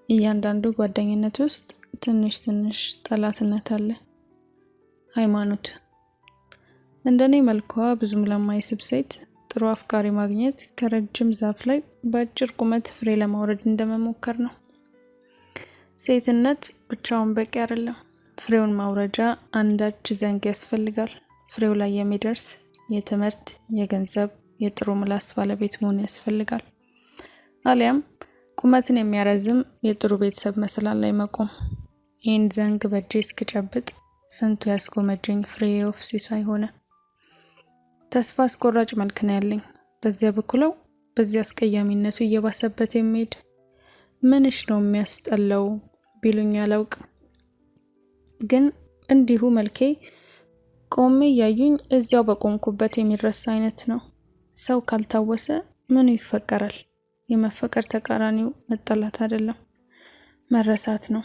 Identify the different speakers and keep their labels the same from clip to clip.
Speaker 1: እያንዳንዱ ጓደኝነት ውስጥ ትንሽ ጠላትነት አለ። ሃይማኖት። እንደኔ መልኳ ብዙም ለማይስብ ሴት ጥሩ አፍቃሪ ማግኘት ከረጅም ዛፍ ላይ በአጭር ቁመት ፍሬ ለማውረድ እንደመሞከር ነው። ሴትነት ብቻውን በቂ አይደለም። ፍሬውን ማውረጃ አንዳች ዘንግ ያስፈልጋል። ፍሬው ላይ የሚደርስ የትምህርት፣ የገንዘብ፣ የጥሩ ምላስ ባለቤት መሆን ያስፈልጋል። አሊያም ቁመትን የሚያረዝም የጥሩ ቤተሰብ መሰላል ላይ መቆም። ይህን ዘንግ በእጄ እስክጨብጥ ስንቱ ያስጎመጀኝ ፍሬ ኦፍ ሲሳይ ሆነ። ተስፋ አስቆራጭ መልክ ነው ያለኝ። በዚያ በኩለው በዚያ አስቀያሚነቱ እየባሰበት የሚሄድ ምንሽ ነው የሚያስጠላው ቢሉኝ አላውቅም። ግን እንዲሁ መልኬ ቆሜ እያዩኝ እዚያው በቆምኩበት የሚረሳ አይነት ነው። ሰው ካልታወሰ ምኑ ይፈቀራል? የመፈቀር ተቃራኒው መጠላት አይደለም፣ መረሳት ነው።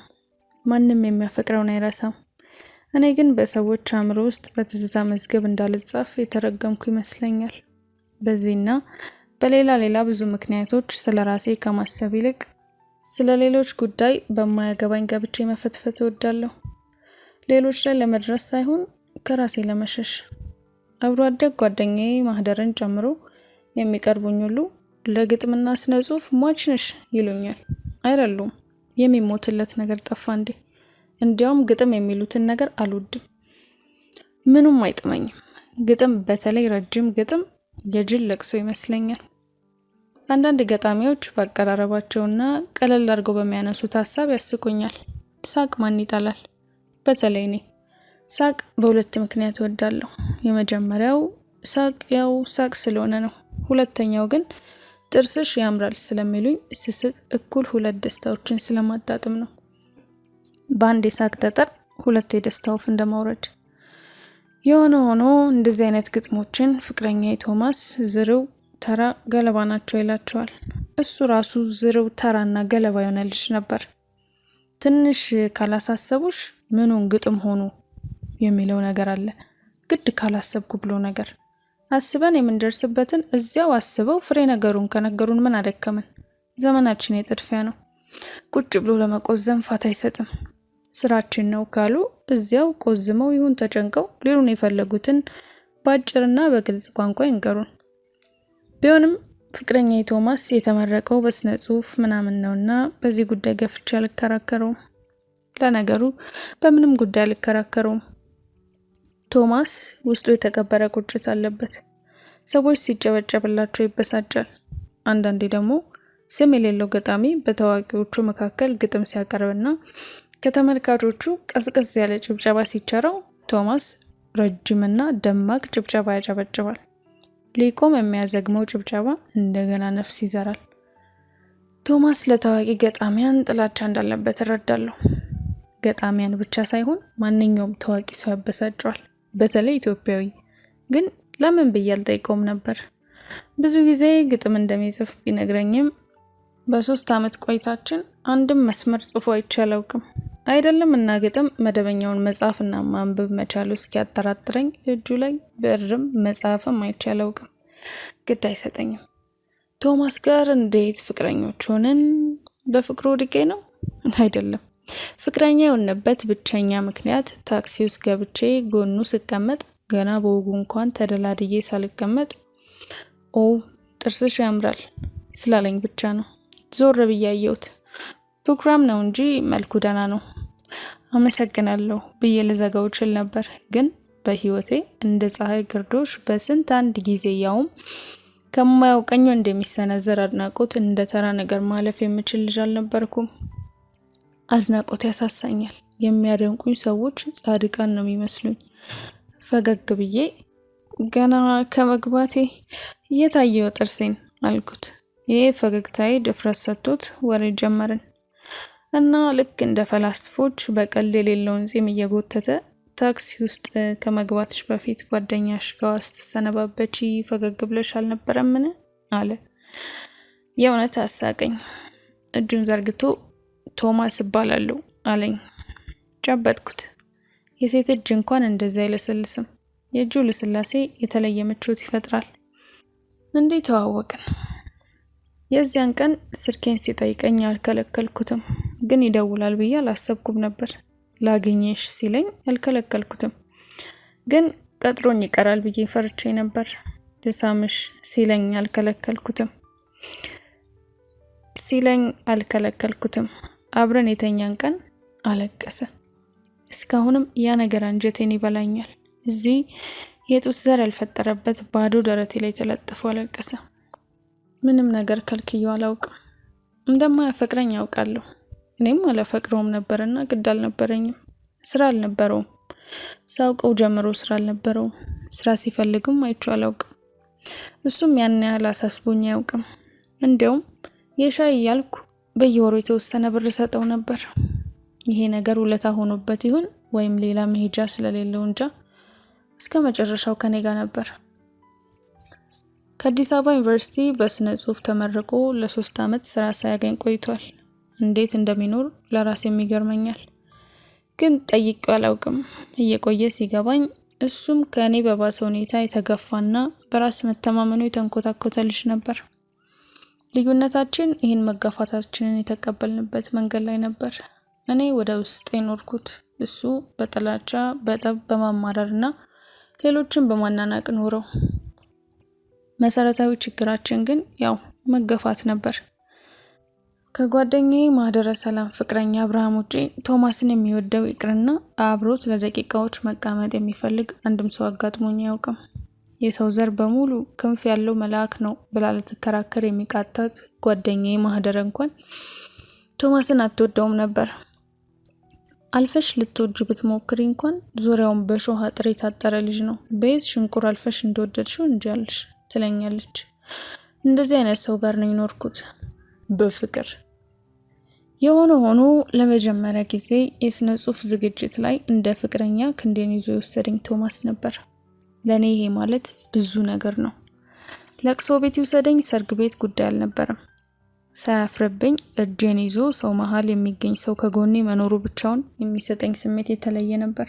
Speaker 1: ማንም የሚያፈቅረውን አይረሳም። እኔ ግን በሰዎች አእምሮ ውስጥ በትዝታ መዝገብ እንዳልጻፍ የተረገምኩ ይመስለኛል። በዚህና በሌላ ብዙ ምክንያቶች ስለራሴ ከማሰብ ይልቅ ስለ ሌሎች ጉዳይ በማያገባኝ ገብቼ መፈትፈት እወዳለሁ። ሌሎች ላይ ለመድረስ ሳይሆን ከራሴ ለመሸሽ። አብሮ አደግ ጓደኛዬ ማህደርን ጨምሮ የሚቀርቡኝ ሁሉ ለግጥምና ስነ ጽሁፍ ሟች ነሽ ይሉኛል። አይደሉም። የሚሞትለት ነገር ጠፋ እንዴ? እንዲያውም ግጥም የሚሉትን ነገር አልወድም። ምኑም አይጥመኝም። ግጥም በተለይ ረጅም ግጥም የጅል ለቅሶ ይመስለኛል። አንዳንድ ገጣሚዎች በአቀራረባቸውና ቀለል አድርገው በሚያነሱት ሀሳብ ያስቁኛል። ሳቅ ማን ይጠላል? በተለይ እኔ ሳቅ በሁለት ምክንያት እወዳለሁ። የመጀመሪያው ሳቅ ሳቅ ስለሆነ ነው። ሁለተኛው ግን ጥርስሽ ያምራል ስለሚሉኝ ስስቅ እኩል ሁለት ደስታዎችን ስለማጣጥም ነው። በአንድ የሳቅ ጠጠር ሁለት የደስታ ወፍ እንደማውረድ። የሆነ ሆኖ እንደዚህ አይነት ግጥሞችን ፍቅረኛዬ ቶማስ ዝርው ተራ ገለባ ናቸው ይላቸዋል። እሱ ራሱ ዝርው ተራና ገለባ የሆነ ልጅ ነበር። ትንሽ ካላሳሰቡሽ ምኑን ግጥም ሆኑ የሚለው ነገር አለ። ግድ ካላሰብኩ ብሎ ነገር አስበን የምንደርስበትን እዚያው አስበው ፍሬ ነገሩን ከነገሩን ምን አደከመን? ዘመናችን የጥድፊያ ነው። ቁጭ ብሎ ለመቆዘም ፋታ አይሰጥም። ስራችን ነው ካሉ እዚያው ቆዝመው ይሁን ተጨንቀው ሊሉን የፈለጉትን በአጭርና በግልጽ ቋንቋ ይንገሩን። ቢሆንም ፍቅረኛዬ ቶማስ የተመረቀው በስነ ጽሁፍ ምናምን ነውና በዚህ ጉዳይ ገፍቼ አልከራከረውም። ለነገሩ በምንም ጉዳይ አልከራከረውም። ቶማስ ውስጡ የተቀበረ ቁጭት አለበት። ሰዎች ሲጨበጨብላቸው ይበሳጫል። አንዳንዴ ደግሞ ስም የሌለው ገጣሚ በታዋቂዎቹ መካከል ግጥም ሲያቀርብና ከተመልካቾቹ ቀዝቀዝ ያለ ጭብጨባ ሲቸረው ቶማስ ረጅምና ደማቅ ጭብጨባ ያጨበጭባል። ሊቆም የሚያዘግመው ጭብጨባ እንደገና ነፍስ ይዘራል። ቶማስ ለታዋቂ ገጣሚያን ጥላቻ እንዳለበት እረዳለሁ። ገጣሚያን ብቻ ሳይሆን ማንኛውም ታዋቂ ሰው ያበሳጨዋል። በተለይ ኢትዮጵያዊ። ግን ለምን ብዬ አልጠይቀውም ነበር። ብዙ ጊዜ ግጥም እንደሚጽፍ ቢነግረኝም በ3 ዓመት ቆይታችን አንድም መስመር ጽፎ አይቼ አላውቅም። አይደለም እና ግጥም መደበኛውን መጻፍና ማንበብ መቻሉ እስኪያጠራጥረኝ እጁ ላይ ብዕርም መጻፍም አይቼ አላውቅም። ግድ አይሰጠኝም። ቶማስ ጋር እንዴት ፍቅረኞች ሆነን? በፍቅሩ ወድቄ ነው? አይደለም። ፍቅረኛ የሆነበት ብቸኛ ምክንያት ታክሲ ውስጥ ገብቼ ጎኑ ስቀመጥ ገና በወጉ እንኳን ተደላድዬ ሳልቀመጥ ኦ ጥርስሽ ያምራል ስላለኝ ብቻ ነው። ዞር ብዬ አየሁት። ፕሮግራም ነው እንጂ መልኩ ደህና ነው። አመሰግናለሁ ብዬ ልዘጋው እችል ነበር። ግን በህይወቴ እንደ ፀሐይ ግርዶሽ በስንት አንድ ጊዜ ያውም ከማያውቀኝ እንደሚሰነዘር አድናቆት እንደ ተራ ነገር ማለፍ የምችል ልጅ አልነበርኩም። አድናቆት ያሳሳኛል። የሚያደንቁኝ ሰዎች ጻድቃን ነው የሚመስሉኝ። ፈገግ ብዬ ገና ከመግባቴ የታየው ጥርሴን አልኩት። ይሄ ፈገግታዬ ድፍረት ሰጥቶት ወሬ ጀመርን እና ልክ እንደ ፈላስፎች በቀልድ የሌለውን ጺም እየጎተተ ታክሲ ውስጥ ከመግባትሽ በፊት ጓደኛሽ ጋር ስትሰነባበቺ ፈገግ ብለሽ አልነበረምን? አለ። የእውነት አሳቀኝ። እጁን ዘርግቶ ቶማስ እባላለሁ አለኝ። ጨበጥኩት። የሴት እጅ እንኳን እንደዛ አይለሰልስም። የእጁ ልስላሴ የተለየ ምቾት ይፈጥራል። እንዴት ተዋወቅን? የዚያን ቀን ስልኬን ሲጠይቀኝ አልከለከልኩትም፣ ግን ይደውላል ብዬ አላሰብኩም ነበር። ላግኝሽ ሲለኝ አልከለከልኩትም፣ ግን ቀጥሮኝ ይቀራል ብዬ ፈርቼ ነበር። ልሳምሽ ሲለኝ አልከለከልኩትም። አብረን የተኛን ቀን አለቀሰ። እስካሁንም ያ ነገር አንጀቴን ይበላኛል። እዚህ የጡት ዘር ያልፈጠረበት ባዶ ደረቴ ላይ ተለጥፎ አለቀሰ። ምንም ነገር ከልክየው አላውቅም። እንደማያፈቅረኝ ያውቃለሁ። እኔም አላፈቅረውም ነበርና ግድ አልነበረኝም። ስራ አልነበረውም። ሳውቀው ጀምሮ ስራ አልነበረውም። ስራ ሲፈልግም አይቼው አላውቅም። እሱም ያን ያህል አሳስቦኝ አያውቅም። እንዲያውም የሻይ እያልኩ በየወሩ የተወሰነ ብር ሰጠው ነበር። ይሄ ነገር ውለታ ሆኖበት ይሁን ወይም ሌላ መሄጃ ስለሌለው እንጃ እስከ መጨረሻው ከኔ ጋር ነበር። ከአዲስ አበባ ዩኒቨርሲቲ በስነ ጽሁፍ ተመርቆ ለ3 አመት ስራ ሳያገኝ ቆይቷል። እንዴት እንደሚኖር ለራሴም ይገርመኛል። ግን ጠይቄው አላውቅም። እየቆየ ሲገባኝ እሱም ከኔ በባሰ ሁኔታ የተገፋና በራስ መተማመኑ የተንኮታኮተ ልጅ ነበር። ልዩነታችን ይህን መጋፋታችንን የተቀበልንበት መንገድ ላይ ነበር። እኔ ወደ ውስጥ የኖርኩት፣ እሱ በጥላቻ በጠብ በማማረርና ሌሎችን በማናናቅ ኖረው። መሰረታዊ ችግራችን ግን ያው መገፋት ነበር። ከጓደኛዬ ማህደረ ሰላም ፍቅረኛ አብርሃም ውጪ ቶማስን የሚወደው ይቅርና አብሮት ለደቂቃዎች መቀመጥ የሚፈልግ አንድም ሰው አጋጥሞኝ አያውቅም። የሰው ዘር በሙሉ ክንፍ ያለው መልአክ ነው ብላ ልትከራከር የሚቃታት ጓደኛዬ ማህደረ እንኳን ቶማስን አትወደውም ነበር። አልፈሽ ልትወጂ ብትሞክሪ እንኳን ዙሪያውን በሾህ አጥር የታጠረ ልጅ ነው። በየት ሽንቁር አልፈሽ እንደወደድሽው እንጃልሽ ትለኛለች። እንደዚህ አይነት ሰው ጋር ነው የኖርኩት በፍቅር። የሆነ ሆኖ ለመጀመሪያ ጊዜ የስነ ጽሁፍ ዝግጅት ላይ እንደ ፍቅረኛ ክንዴን ይዞ የወሰደኝ ቶማስ ነበር። ለኔ ይሄ ማለት ብዙ ነገር ነው። ለቅሶ ቤት ይውሰደኝ፣ ሰርግ ቤት ጉዳይ አልነበረም። ሳያፍርብኝ እጄን ይዞ ሰው መሃል የሚገኝ ሰው ከጎኔ መኖሩ ብቻውን የሚሰጠኝ ስሜት የተለየ ነበር።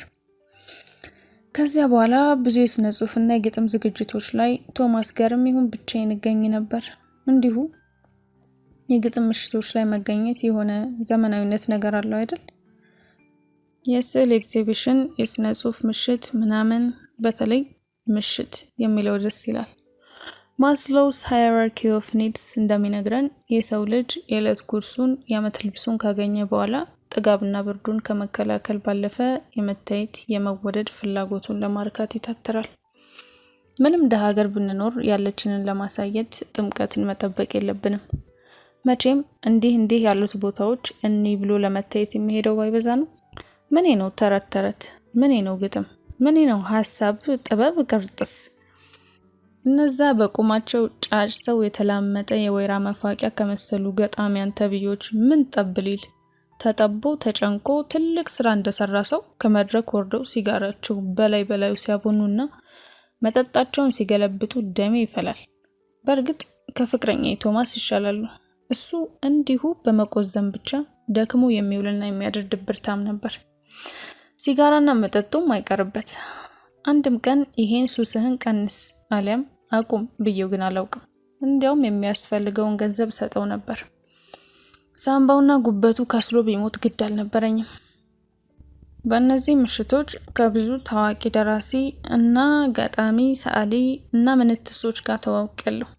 Speaker 1: ከዚያ በኋላ ብዙ የስነ ጽሁፍና የግጥም ዝግጅቶች ላይ ቶማስ ጋርም ይሁን ብቻዬን እገኝ ነበር። እንዲሁ የግጥም ምሽቶች ላይ መገኘት የሆነ ዘመናዊነት ነገር አለው አይደል? የስዕል ኤግዚቢሽን፣ የስነ ጽሁፍ ምሽት ምናምን፣ በተለይ ምሽት የሚለው ደስ ይላል። ማስሎውስ ሃይራርኪ ኦፍ ኒድስ እንደሚነግረን የሰው ልጅ የዕለት ጉርሱን የዓመት ልብሱን ካገኘ በኋላ ጥጋብና ብርዱን ከመከላከል ባለፈ የመታየት የመወደድ ፍላጎቱን ለማርካት ይታተራል። ምንም ደሃ ሀገር ብንኖር ያለችንን ለማሳየት ጥምቀትን መጠበቅ የለብንም። መቼም እንዲህ ያሉት ቦታዎች እኒ ብሎ ለመታየት የሚሄደው ባይበዛ ነው። ምኔ ነው ተረት ተረት፣ ምኔ ነው ግጥም፣ ምኔ ነው ሀሳብ ጥበብ ቅርጥስ። እነዛ በቁማቸው ጫጭተው የተላመጠ የወይራ መፋቂያ ከመሰሉ ገጣሚያን ተብዮች ምን ጠብሊል ተጠቦ ተጨንቆ ትልቅ ስራ እንደሰራ ሰው ከመድረክ ወርደው ሲጋራቸው በላዩ ሲያቦኑና መጠጣቸውን ሲገለብጡ ደሜ ይፈላል። በእርግጥ ከፍቅረኛ ቶማስ ይሻላሉ። እሱ እንዲሁ በመቆዘም ብቻ ደክሞ የሚውልና የሚያድር ድብርታም ነበር። ሲጋራና መጠጡም አይቀርበት። አንድም ቀን ይሄን ሱስህን ቀንስ አሊያም አቁም ብዬው ግን አላውቅም። እንዲያውም የሚያስፈልገውን ገንዘብ ሰጠው ነበር። ሳምባውና ጉበቱ ከስሎ ቢሞት ግድ አልነበረኝም። በእነዚህ ምሽቶች ከብዙ ታዋቂ ደራሲ እና ገጣሚ፣ ሰዓሊ እና ምንትሶች ጋር ተዋውቄያለሁ።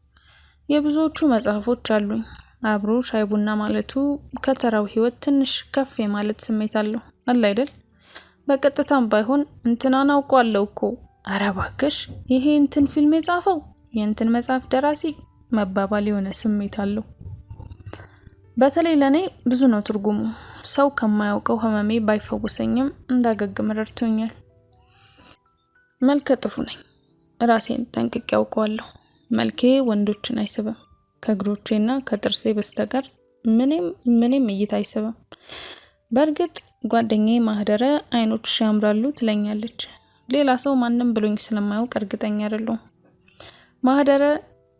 Speaker 1: የብዙዎቹ መጽሐፎች አሉኝ። አብሮ ሻይ ቡና ማለቱ ከተራው ህይወት ትንሽ ከፍ የማለት ስሜት አለው አለ አይደል? በቀጥታም ባይሆን እንትናን አውቀዋለሁ እኮ፣ ኧረ እባክሽ ይሄ እንትን ፊልም የጻፈው የእንትን መጽሐፍ ደራሲ መባባል የሆነ ስሜት አለው። በተለይ ለኔ ብዙ ነው ትርጉሙ። ሰው ከማያውቀው ህመሜ ባይፈወሰኝም እንዳገግም ረድቶኛል። መልከ ጥፉ ነኝ፣ ራሴን ጠንቅቄ ያውቀዋለሁ። መልኬ ወንዶችን አይስብም። ከእግሮቼና ከጥርሴ በስተቀር ምንም እይታ አይስብም። በእርግጥ ጓደኛዬ ማህደረ አይኖችሽ ያምራሉ ትለኛለች። ሌላ ሰው ማንም ብሎኝ ስለማያውቅ እርግጠኛ አይደለሁም። ማህደረ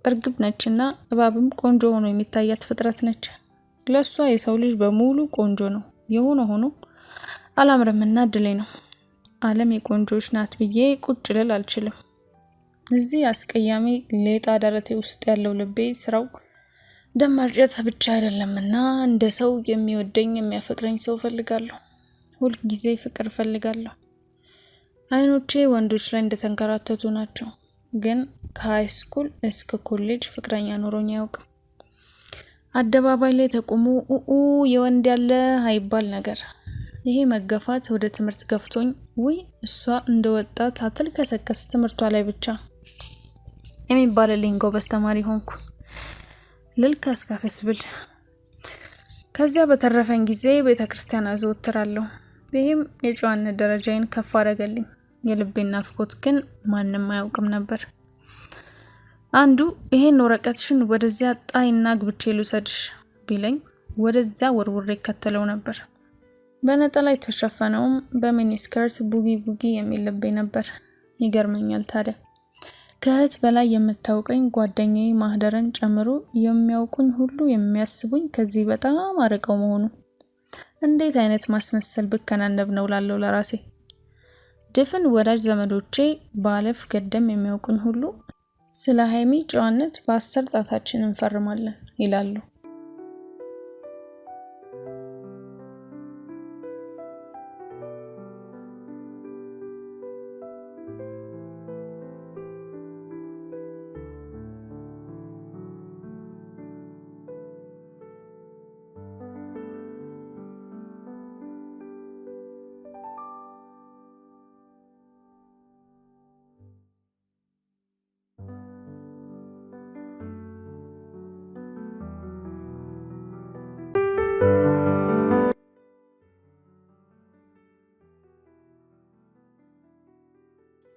Speaker 1: እርግብ ነችና እባብም ቆንጆ ሆኖ የሚታያት ፍጥረት ነች። ለሷ የሰው ልጅ በሙሉ ቆንጆ ነው። የሆነ ሆኖ አላምርምና እድሌ ነው። ዓለም የቆንጆች ናት ብዬ ቁጭ ልል አልችልም። እዚህ አስቀያሚ ሌጣ ደረቴ ውስጥ ያለው ልቤ ስራው ደም ማርጨት ብቻ አይደለምና እንደ ሰው የሚወደኝ የሚያፈቅረኝ ሰው ፈልጋለሁ። ሁል ጊዜ ፍቅር ፈልጋለሁ። አይኖቼ ወንዶች ላይ እንደተንከራተቱ ናቸው። ግን ከሃይ ስኩል እስከ ኮሌጅ ፍቅረኛ ኖሮኝ አያውቅም። አደባባይ ላይ ተቆሞ የወንድ ያለ አይባል ነገር። ይሄ መገፋት ወደ ትምህርት ገፍቶኝ ወይ እሷ እንደወጣት አትልከሰከስ ትምህርቷ ላይ ብቻ የሚባልልኝ ጎበዝ ተማሪ ሆንኩ። ልልከስከስ ብል ከዚያ በተረፈኝ ጊዜ ቤተክርስቲያን አዘወትራለሁ። ይህም የጨዋነት ደረጃዬን ከፍ አደረገልኝ። የልቤን ናፍቆት ግን ማንም አያውቅም ነበር። አንዱ ይሄን ወረቀትሽን ወደዚያ ጣይና ግብቼ ልውሰድሽ ቢለኝ ወደዚያ ወርውሬ ከተለው ነበር። በነጠላ የተሸፈነውም በሚኒስከርት ቡጊ ቡጊ የሚል ልቤ ነበር። ይገርመኛል ታዲያ ከእህት በላይ የምታውቀኝ ጓደኛዬ ማህደርን ጨምሮ የሚያውቁኝ ሁሉ የሚያስቡኝ ከዚህ በጣም አርቀው መሆኑ እንዴት አይነት ማስመሰል ብከናነብ ነው ላለው ለራሴ። ድፍን ወዳጅ ዘመዶቼ ባለፍ ገደም የሚያውቁኝ ሁሉ ስለ ሃይሚ ጨዋነት በ10 ጣታችን እንፈርማለን ይላሉ።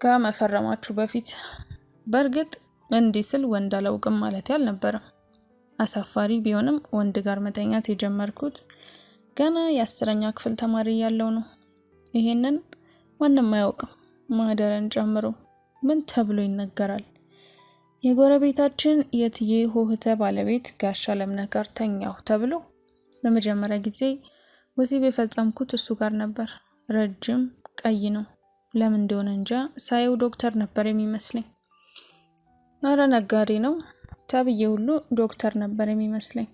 Speaker 1: ከመፈረማችሁ በፊት በእርግጥ እንዲህ ስል ወንድ አላውቅም ማለት አልነበረም። አሳፋሪ ቢሆንም ወንድ ጋር መተኛት የጀመርኩት ገና የ10ኛ ክፍል ተማሪ ያለው ነው። ይሄንን ማንም አያውቅም ማህደርን ጨምሮ። ምን ተብሎ ይነገራል? የጎረቤታችን የትዬ ሆህተ ባለቤት ጋሻ ለምነህ ጋር ተኛሁ ተብሎ ለመጀመሪያ ጊዜ ወሲብ የፈጸምኩት እሱ ጋር ነበር። ረጅም ቀይ ነው። ለምን እንደሆነ እንጃ ሳየው ዶክተር ነበር የሚመስለኝ። አረ ነጋዴ ነው ተብዬ ሁሉ ዶክተር ነበር የሚመስለኝ።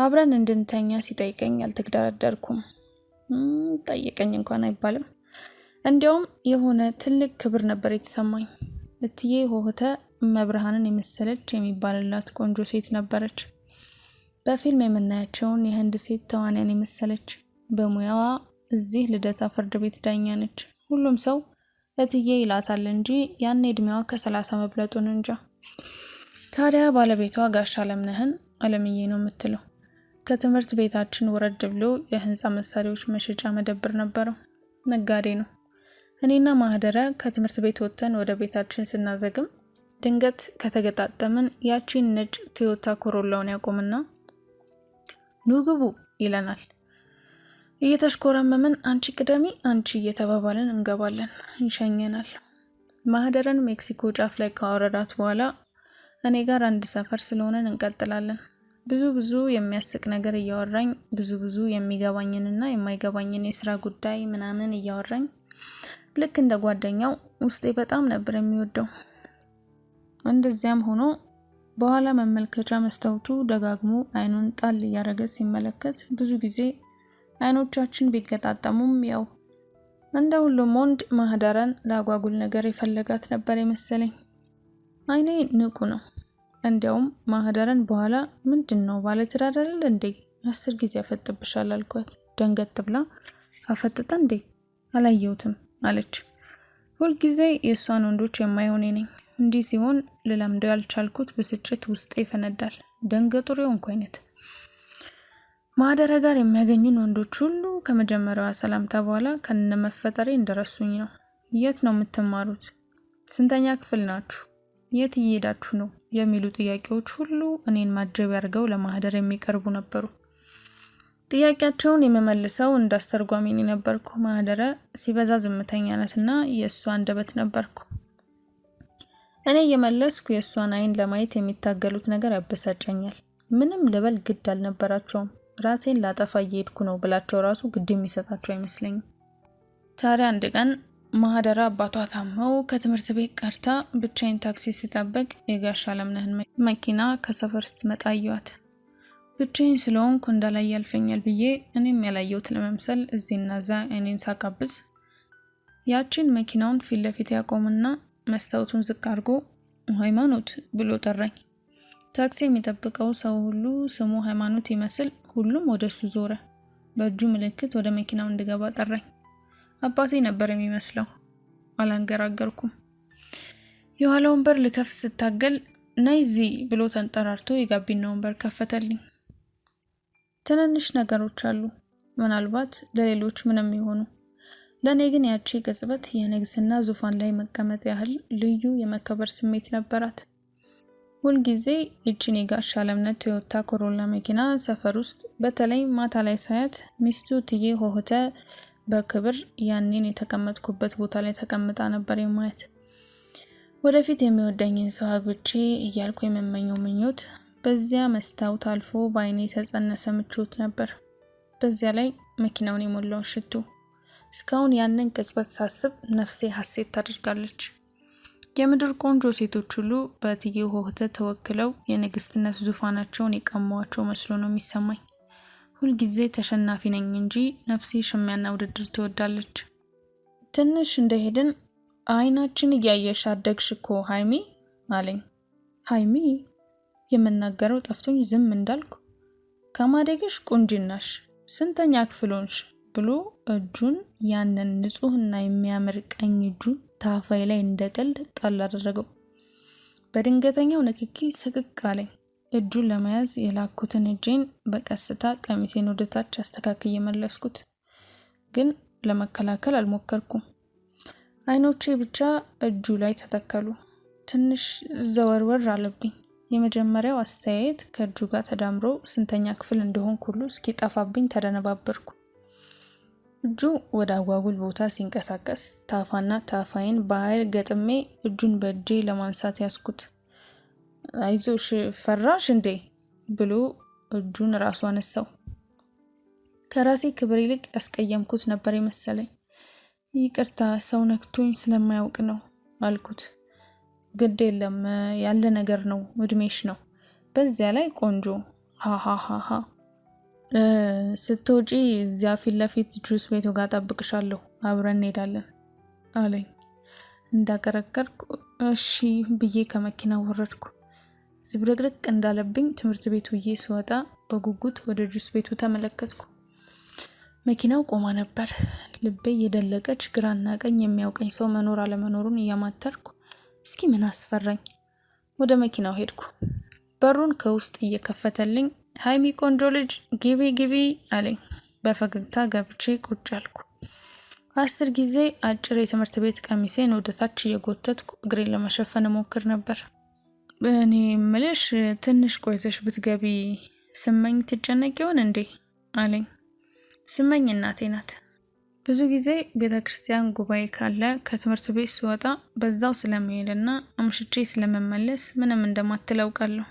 Speaker 1: አብረን እንድንተኛ ሲጠይቀኝ አልተግደረደርኩም። ጠይቀኝ እንኳን አይባልም። እንዲያውም የሆነ ትልቅ ክብር ነበር የተሰማኝ። እትዬ ሆህተ መብርሃንን የመሰለች የሚባልላት ቆንጆ ሴት ነበረች። በፊልም የምናያቸውን የህንድ ሴት ተዋንያን የመሰለች። በሙያዋ እዚህ ልደታ ፍርድ ቤት ዳኛ ነች። ሁሉም ሰው እትዬ ይላታል እንጂ ያን እድሜዋ ከ30 መብለጡን እንጃ። ታዲያ ባለቤቷ ጋሻ ለምነህን አለምዬ ነው የምትለው። ከትምህርት ቤታችን ወረድ ብሎ የህንፃ መሳሪያዎች መሸጫ መደብር ነበረው። ነጋዴ ነው። እኔና ማህደረ ከትምህርት ቤት ወጥተን ወደ ቤታችን ስናዘግም ድንገት ከተገጣጠምን ያቺን ነጭ ቶዮታ ኮሮላውን ያቆምና ኑ ግቡ ይለናል። እየተሽኮረመምን አንቺ ቅደሚ አንቺ እየተባባልን እንገባለን። ይሸኘናል። ማህደረን ሜክሲኮ ጫፍ ላይ ካወረዳት በኋላ እኔ ጋር አንድ ሰፈር ስለሆነን እንቀጥላለን። ብዙ የሚያስቅ ነገር እያወራኝ ብዙ የሚገባኝንና የማይገባኝን የስራ ጉዳይ ምናምን እያወራኝ ልክ እንደ ጓደኛው ውስጤ በጣም ነበር የሚወደው። እንደዚያም ሆኖ በኋላ መመልከቻ መስታወቱ ደጋግሞ አይኑን ጣል እያደረገ ሲመለከት ብዙ ጊዜ አይኖቻችን ቢገጣጠሙም ያው እንደ ሁሉም ወንድ ማህደረን ላጓጉል ነገር የፈለጋት ነበር የመሰለኝ። አይኔ ንቁ ነው። እንዲያውም ማህደረን በኋላ ምንድነው ባለትዳር አይደል እንዴ 10 ጊዜ አፈጥብሻል አልኳት። ደንገት ብላ አፈጥጠ እንዴ አላየሁትም አለች። ሁል ጊዜ የሷን ወንዶች የማይሆን ነኝ። እንዲህ ሲሆን ልለምደው ያልቻልኩት ብስጭት ውስጤ ይፈነዳል። ደንገጡሪው እንኳን አይነት ማህደረ ጋር የሚያገኙን ወንዶች ሁሉ ከመጀመሪያዋ ሰላምታ በኋላ ከነመፈጠሬ እንደረሱኝ ነው። የት ነው የምትማሩት? ስንተኛ ክፍል ናችሁ? የት እየሄዳችሁ ነው? የሚሉ ጥያቄዎች ሁሉ እኔን ማጀብ ያርገው ለማህደር የሚቀርቡ ነበሩ። ጥያቄያቸውን የመመልሰው እንዳስተርጓሚ ነበርኩ። ማህደረ ሲበዛ ዝምተኛ ናትና የእሷ አንደበት ነበርኩ። እኔ የመለስኩ የእሷን አይን ለማየት የሚታገሉት ነገር ያበሳጨኛል። ምንም ልበል ግድ አልነበራቸውም። ራሴን ላጠፋ እየሄድኩ ነው ብላቸው ራሱ ግድ የሚሰጣቸው አይመስለኝም። ታዲያ አንድ ቀን ማህደረ አባቷ ታመው ከትምህርት ቤት ቀርታ ብቻዬን ታክሲ ስጠብቅ የጋሻ ለምነህን መኪና ከሰፈር ስትመጣ አየኋት። ብቻዬን ስለሆንኩ እንዳላይ ያልፈኛል ብዬ እኔም ያላየሁት ለመምሰል እዚህና እዛ አይኔን ሳቃብዝ ያቺን መኪናውን ፊት ለፊት ያቆምና መስታወቱን ዝቅ አድርጎ ሃይማኖት ብሎ ጠራኝ። ታክሲ የሚጠብቀው ሰው ሁሉ ስሙ ሃይማኖት ይመስል ሁሉም ወደሱ ዞረ። በእጁ ምልክት ወደ መኪናው እንድገባ ጠራኝ። አባቴ ነበር የሚመስለው። አላንገራገርኩም። የኋላውን በር ልከፍት ስታገል ነይ እዚህ ብሎ ተንጠራርቶ የጋቢናውን በር ከፈተልኝ። ትንንሽ ነገሮች አሉ፣ ምናልባት ለሌሎች ምንም ይሆኑ፣ ለእኔ ግን ያቺ ቅጽበት የንግስና ዙፋን ላይ መቀመጥ ያህል ልዩ የመከበር ስሜት ነበራት። ሁልጊዜ ይችን የጋሽ አለምነት ቶዮታ ኮሮላ መኪና ሰፈር ውስጥ በተለይ ማታ ላይ ሳያት ሚስቱ እትዬ ሆህተ በክብር ያኔን የተቀመጥኩበት ቦታ ላይ ተቀምጣ ነበር የማየት። ወደፊት የሚወደኝን ሰው አግብቼ እያልኩ የምመኘው ምኞት በዚያ መስታወት አልፎ በአይኔ የተጸነሰ ምቾት ነበር። በዚያ ላይ መኪናውን የሞላው ሽቱ። እስካሁን ያንን ቅጽበት ሳስብ ነፍሴ ሐሴት ታደርጋለች። የምድር ቆንጆ ሴቶች ሁሉ በእትዬ ሆህተ ተወክለው የንግስትነት ዙፋናቸውን የቀሟቸው መስሎ ነው የሚሰማኝ። ሁልጊዜ ተሸናፊ ነኝ እንጂ ነፍሴ ሽሚያና ውድድር ትወዳለች። ትንሽ እንደሄድን አይናችን እያየሽ አደግሽ እኮ ሃይሚ አለኝ። ሃይሚ የምናገረው ጠፍቶኝ ዝም እንዳልኩ ከማደግሽ ቁንጅናሽ ስንተኛ ክፍሎንሽ ብሎ እጁን ያንን ንጹህና የሚያምር ቀኝ እጁን ታፋይ ላይ እንደቀልድ ጣል አደረገው። በድንገተኛው ንክኪ ስቅቅ አለኝ። እጁን ለመያዝ የላኩትን እጄን በቀስታ ቀሚሴን ወደታች አስተካክዬ መለስኩት። ግን ለመከላከል አልሞከርኩም። አይኖቼ ብቻ እጁ ላይ ተተከሉ። ትንሽ ዘወርወር አለብኝ። የመጀመሪያው አስተያየት ከእጁ ጋር ተዳምሮ ስንተኛ ክፍል እንደሆንኩ ሁሉ እስኪጠፋብኝ ተደነባበርኩ። እጁ ወደ አጓጉል ቦታ ሲንቀሳቀስ ታፋና ታፋይን በኃይል ገጥሜ እጁን በእጄ ለማንሳት ያስኩት። አይዞሽ ፈራሽ እንዴ ብሎ እጁን ራሱ አነሳው። ከራሴ ክብር ይልቅ ያስቀየምኩት ነበር የመሰለኝ። ይቅርታ ሰው ነክቶኝ ስለማያውቅ ነው አልኩት። ግድ የለም ያለ ነገር ነው፣ እድሜሽ ነው፣ በዚያ ላይ ቆንጆ ሃሃሃሃ ስትወጪ እዚያ ፊት ለፊት ጁስ ቤቱ ጋር ጠብቅሻለሁ፣ አብረን እንሄዳለን አለኝ። እንዳቀረቀርኩ እሺ ብዬ ከመኪናው ወረድኩ። ዝብርቅርቅ እንዳለብኝ ትምህርት ቤቱ ስወጣ በጉጉት ወደ ጁስ ቤቱ ተመለከትኩ። መኪናው ቆማ ነበር። ልቤ የደለቀች ግራና ቀኝ የሚያውቀኝ ሰው መኖር አለመኖሩን እያማተርኩ እስኪ ምን አስፈራኝ። ወደ መኪናው ሄድኩ። በሩን ከውስጥ እየከፈተልኝ ሃይሚ ቆንጆ ልጅ ግቢ ግቢ አለኝ። በፈገግታ ገብቼ ቁጭ አልኩ። 10 ጊዜ አጭር የትምህርት ቤት ቀሚሴን ወደታች እየጎተትኩ እግሬን ለመሸፈን ሞክር ነበር። እኔ ምልሽ ትንሽ ቆይተሽ ብትገቢ ስመኝ ትጨነቅ ይሆን እንዴ አለኝ። ስመኝ እናቴ ናት። ብዙ ጊዜ ቤተክርስቲያን ጉባኤ ካለ ከትምህርት ቤት ስወጣ በዛው ስለሚሄድና አምሽቼ ስለመመለስ ምንም እንደማትላውቃለሁ።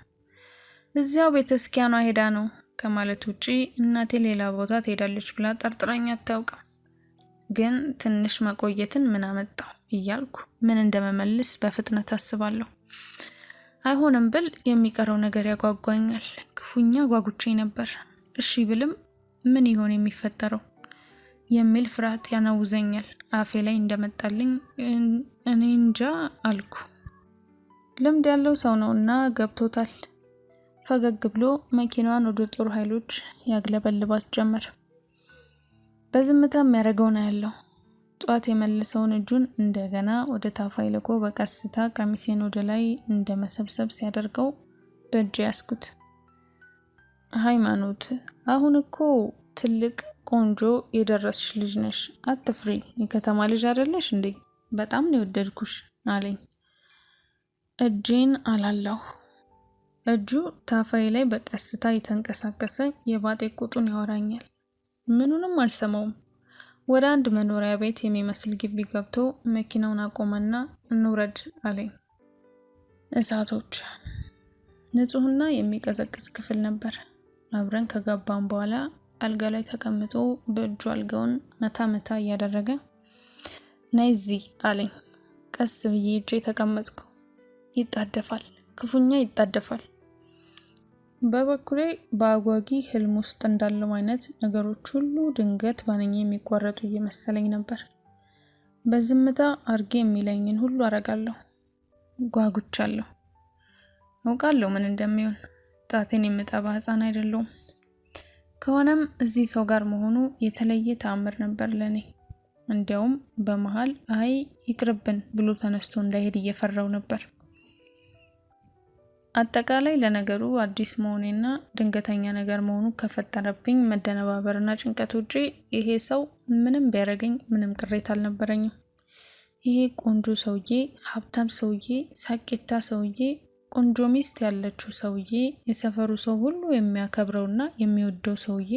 Speaker 1: እዚያው ቤተክርስቲያኗ ሄዳ ነው ከማለት ውጪ እናቴ ሌላ ቦታ ትሄዳለች ብላ ጠርጥራኝ አታውቅም። ግን ትንሽ መቆየትን ምን አመጣው እያልኩ ምን እንደመመልስ በፍጥነት አስባለሁ። አይሆንም ብል የሚቀረው ነገር ያጓጓኛል። ክፉኛ ጓጉቼ ነበር። እሺ ብልም ምን ይሆን የሚፈጠረው የሚል ፍርሃት ያናውዘኛል። አፌ ላይ እንደመጣልኝ እኔ እንጃ አልኩ። ልምድ ያለው ሰው ነውና ገብቶታል። ፈገግ ብሎ መኪናዋን ወደ ጦር ኃይሎች ያግለበልባት ጀመር። በዝምታ የሚያደርገው ነው ያለው። ጧት የመለሰውን እጁን እንደገና ወደ ታፋይ ልኮ በቀስታ ቀሚሴን ወደ ላይ እንደመሰብሰብ ሲያደርገው በእጅ ያስኩት። ሃይማኖት አሁን እኮ ትልቅ ቆንጆ የደረስሽ ልጅ ነሽ፣ አትፍሪ፣ የከተማ ልጅ አይደለሽ እንዴ? በጣም ነው የወደድኩሽ አለኝ። እጄን አላላሁ። እጁ ታፋይ ላይ በቀስታ የተንቀሳቀሰ የባጤ ቁጡን ያወራኛል። ምኑንም አልሰማውም። ወደ አንድ መኖሪያ ቤት የሚመስል ግቢ ገብቶ መኪናውን አቆመና እንውረድ አለኝ። እሳቶች። ንጹህና የሚቀዘቅዝ ክፍል ነበር። አብረን ከገባን በኋላ አልጋ ላይ ተቀምጦ በእጁ አልጋውን መታ መታ እያደረገ ነይ እዚህ አለኝ። ቀስ ብዬ እጄ ተቀመጥኩ። ይጣደፋል፣ ክፉኛ ይጣደፋል። በበኩሌ በአጓጊ ህልም ውስጥ እንዳለው አይነት ነገሮች ሁሉ ድንገት ባንኜ የሚቋረጡ እየመሰለኝ ነበር። በዝምታ አርጌ የሚለኝን ሁሉ አረጋለሁ። ጓጉቻለሁ። አውቃለሁ ምን እንደሚሆን። ጣቴን የምጠባ ህፃን አይደለሁም። ከሆነም እዚህ ሰው ጋር መሆኑ የተለየ ተአምር ነበር ለኔ። እንዲያውም በመሃል አይ ይቅርብን ብሎ ተነስቶ እንዳይሄድ እየፈራው ነበር። አጠቃላይ ለነገሩ አዲስ መሆኔና ድንገተኛ ነገር መሆኑ ከፈጠረብኝ መደነባበርና ጭንቀት ውጪ ይሄ ሰው ምንም ቢያደርገኝ ምንም ቅሬታ አልነበረኝም። ይሄ ቆንጆ ሰውዬ፣ ሀብታም ሰውዬ፣ ሳቂታ ሰውዬ፣ ቆንጆ ሚስት ያለችው ሰውዬ፣ የሰፈሩ ሰው ሁሉ የሚያከብረውና የሚወደው ሰውዬ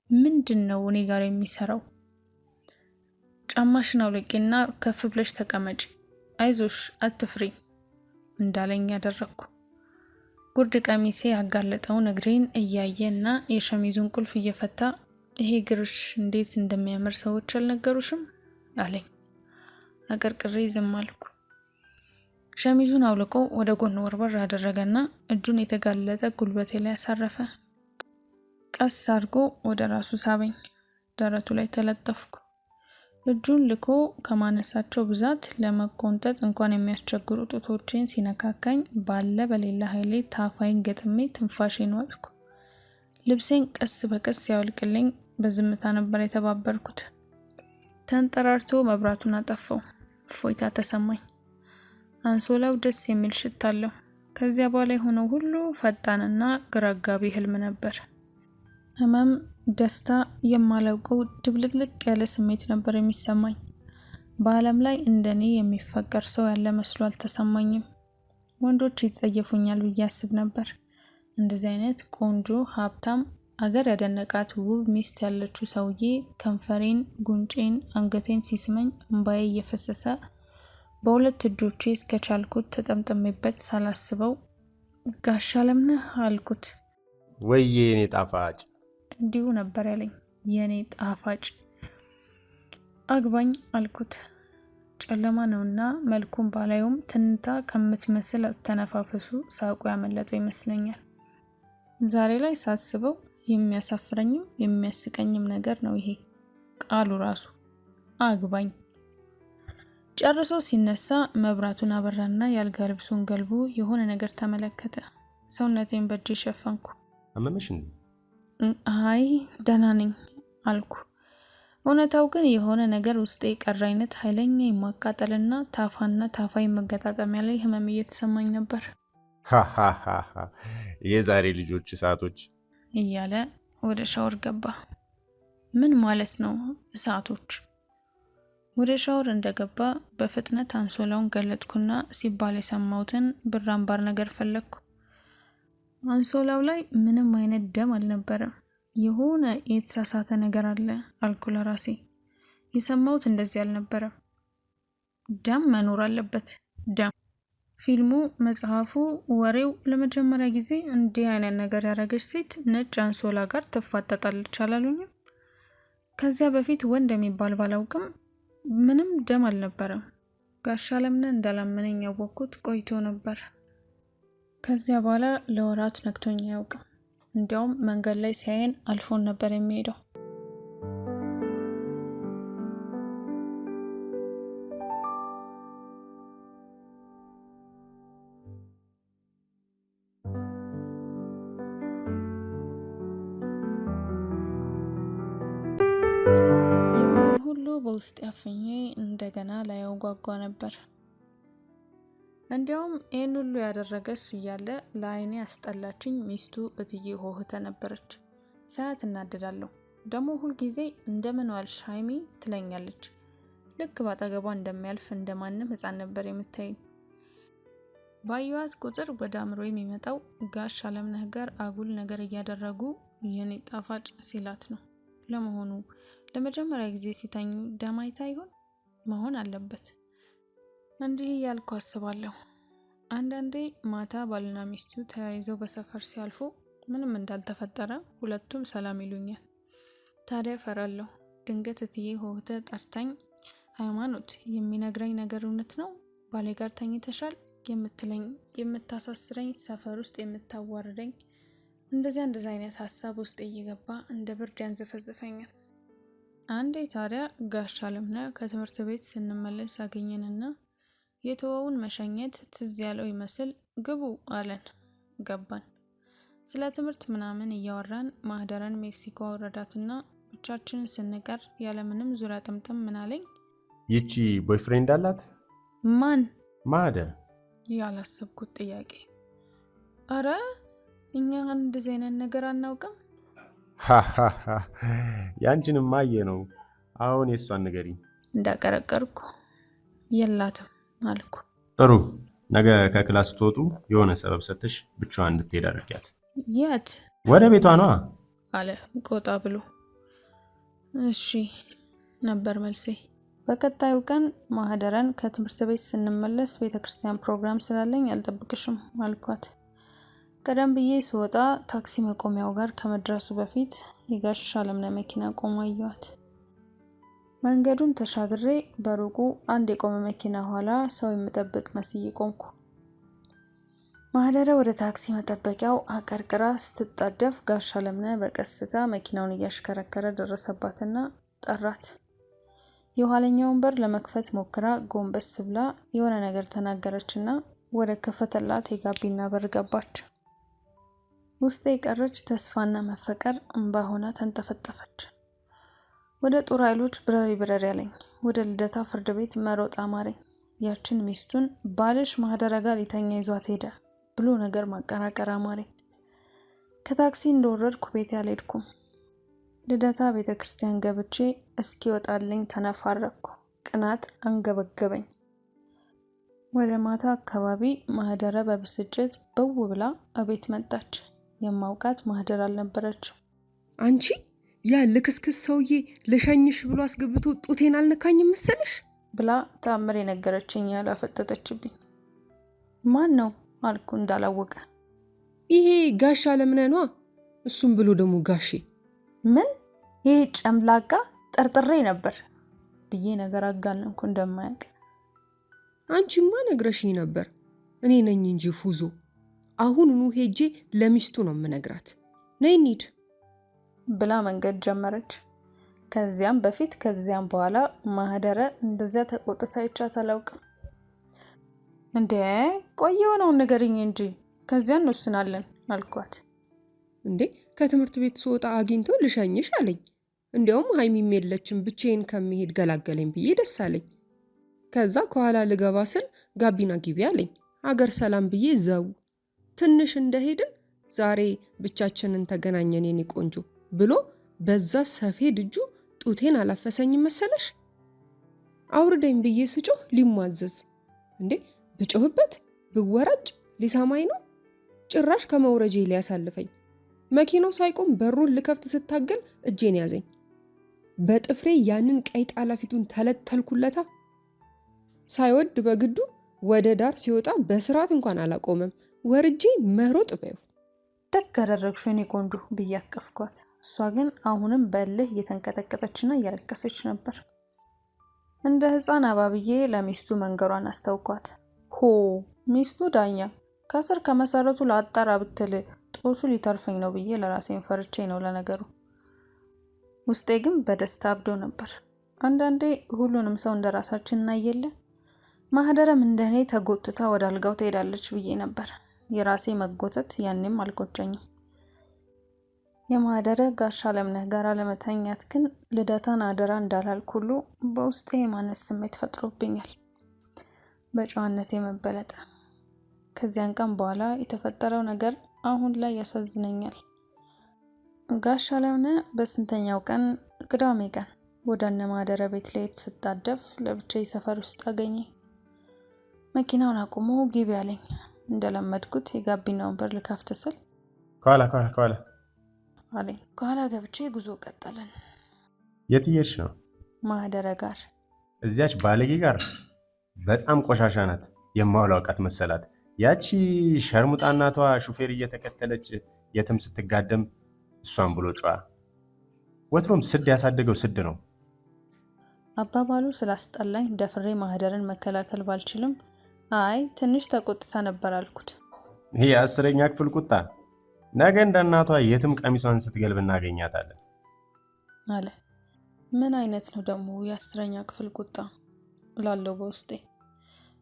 Speaker 1: ምንድነው እኔ ጋር የሚሰራው? ጫማሽን አውልቂና ከፍ ብለሽ ተቀመጪ፣ አይዞሽ አትፍሪ እንዳለኝ ያደረኩ። ጉርድ ቀሚሴ ያጋለጠውን እግሬን እያየና የሸሚዙን ቁልፍ እየፈታ ይሄ ግርሽ እንዴት እንደሚያምር ሰዎች አልነገሩሽም አለኝ። አቀርቅሬ ዝም አልኩ። ሸሚዙን አውልቆ ወደ ጎን ወርወር አደረገና እጁን የተጋለጠ ጉልበቴ ላይ አሳረፈ። ቀስ አድርጎ ወደ ራሱ ሳበኝ። ደረቱ ላይ ተለጠፍኩ። እጁን ልኮ ከማነሳቸው ብዛት ለመቆንጠጥ እንኳን የሚያስቸግሩ ጡቶቼን ሲነካካኝ ባለ በሌላ ኃይሌ ታፋይን ገጥሜ ትንፋሼን ዋጥኩ። ልብሴን ቀስ በቀስ ያወልቅልኝ በዝምታ ነበር የተባበርኩት። ተንጠራርቶ መብራቱን አጠፋው። እፎይታ ተሰማኝ። አንሶላው ደስ የሚል ሽታ አለው። ከዚያ በኋላ የሆነው ሁሉ ፈጣንና ግራ አጋቢ ህልም ነበር። ህመም፣ ደስታ፣ የማላውቀው ድብልቅልቅ ያለ ስሜት ነበር የሚሰማኝ። በዓለም ላይ እንደኔ የሚፈቀር ሰው ያለ መስሎ አልተሰማኝም። ወንዶች ይጸየፉኛል ብዬ አስብ ነበር። እንደዚህ አይነት ቆንጆ፣ ሀብታም፣ አገር ያደነቃት ውብ ሚስት ያለችው ሰውዬ ከንፈሬን፣ ጉንጬን፣ አንገቴን ሲስመኝ እንባዬ እየፈሰሰ በሁለት እጆቼ እስከቻልኩት ተጠምጥሜበት ሳላስበው ጋሽ አለምነህ አልኩት።
Speaker 2: ወይዬ የኔ ጣፋጭ።
Speaker 1: እንዲሁ ነበር ያለኝ። የኔ ጣፋጭ አግባኝ አልኩት። ጨለማ ነውና መልኩን ባላዩም ትንታ ከምትመስል ተነፋፈሱ ሳቁ ያመለጠው ይመስለኛል። ዛሬ ላይ ሳስበው የሚያሳፍረኝም የሚያስቀኝም ነገር ነው ይሄ ቃሉ ራሱ አግባኝ። ጨርሶ ሲነሳ መብራቱን አበራና ያልጋ ልብሱን ገልቦ የሆነ ነገር ተመለከተ። ሰውነቴን በእጄ ሸፈንኩ።
Speaker 2: አመመሽ እንዴ?
Speaker 1: አይ ደህና ነኝ አልኩ። እውነታው ግን የሆነ ነገር ውስጥ የቀረ አይነት ኃይለኛ የማቃጠልና ታፋና ታፋይ መገጣጠሚያ ላይ ህመም እየተሰማኝ ነበር።
Speaker 2: ሃሃሃ የዛሬ ልጆች እሳቶች
Speaker 1: እያለ ወደ ሻወር ገባ። ምን ማለት ነው እሳቶች? ወደ ሻወር እንደገባ በፍጥነት አንሶላውን ገለጥኩና ሲባል የሰማሁትን ብር አምባር ነገር ፈለግኩ። አንሶላው ላይ ምንም አይነት ደም አልነበረም። የሆነ የተሳሳተ ነገር አለ አልኩ ለራሴ። የሰማሁት እንደዚህ አልነበረም። ደም መኖር አለበት። ደም ፊልሙ፣ መጽሐፉ፣ ወሬው ለመጀመሪያ ጊዜ እንዲህ አይነት ነገር ያደረገች ሴት ነጭ አንሶላ ጋር ትፋጠጣለች አላሉኝም? ከዚያ በፊት ወንድ የሚባል ባላውቅም ምንም ደም አልነበረም። ጋሽ አለምነህ እንዳላመነኝ ያወቅኩት ቆይቶ ነበር። ከዚያ በኋላ ለወራት ነክቶኝ አያውቅም። እንዲያውም መንገድ ላይ ሲያየን አልፎን ነበር የሚሄደው። የሆነውን ሁሉ በውስጥ ያፍኜ እንደገና ላየው ጓጓ ነበር። እንዲያውም ይህን ሁሉ ያደረገ እሱ እያለ ለአይኔ አስጠላችኝ ሚስቱ እትዬ ሆህተ ነበረች። ሳያት እናደዳለሁ። ደግሞ ሁልጊዜ እንደምን ዋልሽ ሀይሚ ትለኛለች። ልክ ባጠገቧ እንደሚያልፍ እንደማንም ህፃን ነበር የምታየኝ። ባየኋት ቁጥር ወደ አእምሮ የሚመጣው ጋሽ አለምነህ ጋር አጉል ነገር እያደረጉ የኔ ጣፋጭ ሲላት ነው። ለመሆኑ ለመጀመሪያ ጊዜ ሲተኙ ደም አይታ ይሆን? መሆን አለበት። እንዲህ እያልኩ አስባለሁ። አንዳንዴ ማታ ባልና ሚስቱ ተያይዘው በሰፈር ሲያልፉ ምንም እንዳልተፈጠረ ሁለቱም ሰላም ይሉኛል። ታዲያ ፈራለሁ። ድንገት እትዬ ሆህተ ጠርታኝ ሃይማኖት የሚነግረኝ ነገር እውነት ነው? ባሌ ጋር ተኝተሻል የምትለኝ፣ የምታሳስረኝ፣ ሰፈር ውስጥ የምታዋርደኝ፣ እንደዚህ አይነት ሀሳብ ውስጥ እየገባ እንደ ብርድ ያንዘፈዝፈኛል። አንዴ ታዲያ ጋሽ አለምነህ ከትምህርት ቤት ስንመለስ አገኘንና የተወውን መሸኘት ትዝ ያለው ይመስል ግቡ አለን። ገባን። ስለ ትምህርት ምናምን እያወራን ማህደረን ሜክሲኮ አወረዳትና ብቻችንን ስንቀር ያለምንም ዙሪያ ጥምጥም ምን አለኝ፣
Speaker 2: ይቺ ቦይፍሬንድ አላት?
Speaker 1: ማን?
Speaker 2: ማህደር።
Speaker 1: ያላሰብኩት ጥያቄ። አረ እኛ እንደዚህ አይነት ነገር አናውቅም።
Speaker 2: ያንቺንም አየ ነው። አሁን የሷን ንገሪኝ።
Speaker 1: እንዳቀረቀርኩ የላትም አልኩ።
Speaker 2: ጥሩ፣ ነገ ከክላስ ትወጡ የሆነ ሰበብ ሰጥተሽ ብቻዋን እንድትሄድ አድርጊያት።
Speaker 1: የት?
Speaker 2: ወደ ቤቷ ነዋ
Speaker 1: አለ ቆጣ ብሎ። እሺ ነበር መልሴ። በቀጣዩ ቀን ማህደረን ከትምህርት ቤት ስንመለስ ቤተክርስቲያን ፕሮግራም ስላለኝ አልጠብቅሽም አልኳት። ቀደም ብዬ ስወጣ ታክሲ መቆሚያው ጋር ከመድረሱ በፊት የጋሽ አለምነህ መኪና ቆሞ አየኋት። መንገዱን ተሻግሬ በሩቁ አንድ የቆመ መኪና ኋላ ሰው የምጠብቅ መስዬ ቆምኩ። ማህደረ ወደ ታክሲ መጠበቂያው አቀርቅራ ስትጣደፍ ጋሽ አለምነህ በቀስታ መኪናውን እያሽከረከረ ደረሰባትና ጠራት። የኋለኛውን በር ለመክፈት ሞክራ ጎንበስ ብላ የሆነ ነገር ተናገረችና ወደ ከፈተላት የጋቢና በር ገባች። ውስጤ የቀረች ተስፋና መፈቀር እንባ ሆና ተንጠፈጠፈች። ወደ ጦር ኃይሎች ብረሪ ያለኝ፣ ወደ ልደታ ፍርድ ቤት መሮጥ አማረኝ። ያችን ሚስቱን ባልሽ ማህደረ ጋር ሊተኛ ይዟት ሄደ ብሎ ነገር ማቀራቀር አማረኝ። ከታክሲ እንደወረድኩ ቤት ያልሄድኩም። ልደታ ቤተክርስቲያን ገብቼ እስኪወጣልኝ ተነፋረኩ። ቅናት አንገበገበኝ። ወደ ማታ አካባቢ ማህደረ በብስጭት በው ብላ እቤት መጣች። የማውቃት ማህደር አልነበረችም።
Speaker 3: አንቺ ያ ልክስክስ ሰውዬ ለሸኝሽ ብሎ አስገብቶ ጡቴን አልነካኝም መሰለሽ
Speaker 1: ብላ ታምር የነገረችኝ ያለ አፈጠጠችብኝ። ማን ነው አልኩ እንዳላወቀ።
Speaker 3: ይሄ ጋሽ አለምነህ ነዋ። እሱም ብሎ ደግሞ ጋሼ።
Speaker 1: ምን? ይሄ ጨምላቃ ጠርጥሬ ነበር ብዬ ነገር አጋነንኩ እንደማያውቅ።
Speaker 3: አንቺማ ነግረሽኝ ነበር። እኔ ነኝ እንጂ ፉዞ። አሁኑኑ ሄጄ ለሚስቱ ነው የምነግራት። ነይ እንሂድ
Speaker 1: ብላ መንገድ ጀመረች። ከዚያም በፊት ከዚያም በኋላ ማህደረ እንደዚያ ተቆጥታ ይቻት አላውቅም። እንዴ ቆየው ነው ንገሪኝ እንጂ ከዚያ እንወስናለን አልኳት።
Speaker 3: እንዴ ከትምህርት ቤት ስወጣ አግኝቶ ልሸኝሽ አለኝ። እንዲያውም ሀይሚም የለችም ብቻዬን ከመሄድ ገላገለኝ ብዬ ደስ አለኝ። ከዛ ከኋላ ልገባ ስል ጋቢና ግቢ አለኝ። አገር ሰላም ብዬ ዘው። ትንሽ እንደሄድን ዛሬ ብቻችንን ተገናኘን የኔ ቆንጆ ብሎ በዛ ሰፌድ እጁ ጡቴን አላፈሰኝም መሰለሽ። አውርደኝ ብዬ ስጮህ ሊሟዘዝ። እንዴ ብጮህበት ብወራጭ ሊሰማኝ ነው። ጭራሽ ከመውረጄ ሊያሳልፈኝ። መኪናው ሳይቆም በሩን ልከፍት ስታገል እጄን ያዘኝ። በጥፍሬ ያንን ቀይ ጣላፊቱን ተለተልኩለታ። ሳይወድ በግዱ ወደ ዳር ሲወጣ በስርዓት እንኳን አላቆመም። ወርጄ መሮጥ በዩ።
Speaker 1: ደግ አደረግሽ የኔ ቆንጆ ብዬ አቀፍኳት። እሷ ግን አሁንም በእልህ እየተንቀጠቀጠችና እያለቀሰች ነበር። እንደ ሕፃን አባብዬ ለሚስቱ መንገሯን አስታውኳት። ሆ ሚስቱ ዳኛ ከስር ከመሰረቱ ላጣራ ብትል ጦሱ ሊተርፈኝ ነው ብዬ ለራሴን ፈርቼ ነው ለነገሩ። ውስጤ ግን በደስታ አብዶ ነበር። አንዳንዴ ሁሉንም ሰው እንደራሳችን እናየለ። ማህደረም እንደኔ ተጎትታ ወደ አልጋው ትሄዳለች ብዬ ነበር። የራሴ መጎተት ያኔም አልቆጨኝም። የማህደረ ጋሽ አለምነህ ጋር ለመተኛት ግን ልደታን አደራ እንዳላልኩ ሁሉ በውስጤ የማነስ ስሜት ፈጥሮብኛል። በጨዋነት የመበለጠ። ከዚያን ቀን በኋላ የተፈጠረው ነገር አሁን ላይ ያሳዝነኛል። ጋሽ አለምነህ በስንተኛው ቀን ቅዳሜ ቀን ወደ እነ ማህደረ ቤት ልሄድ ስጣደፍ ለብቻዬ ሰፈር ውስጥ አገኘ። መኪናውን አቁሞ ግቢ አለኝ። እንደለመድኩት የጋቢናውን በር ልከፍት ስል
Speaker 2: ከኋላ
Speaker 1: አለኝ። ከኋላ ገብቼ ጉዞ ቀጠልን።
Speaker 2: የት እየሄድሽ ነው?
Speaker 1: ማህደረ ጋር።
Speaker 2: እዚያች ባለጌ ጋር? በጣም ቆሻሻ ናት። የማውላውቃት መሰላት። ያቺ ሸርሙጣ እናቷ ሹፌር እየተከተለች የትም ስትጋደም እሷን ብሎ ጨዋ። ወትሮም ስድ ያሳደገው ስድ ነው።
Speaker 1: አባባሉ ስላስጠላኝ ደፍሬ ማህደርን መከላከል ባልችልም አይ ትንሽ ተቆጥታ ነበር አልኩት።
Speaker 2: ይሄ 10ኛ ክፍል ቁጣ። ነገ እንደ እናቷ የትም ቀሚሷን ስትገልብ እናገኛታለን
Speaker 1: አለ። ምን አይነት ነው ደግሞ የ10ኛ ክፍል ቁጣ ላለው በውስጤ።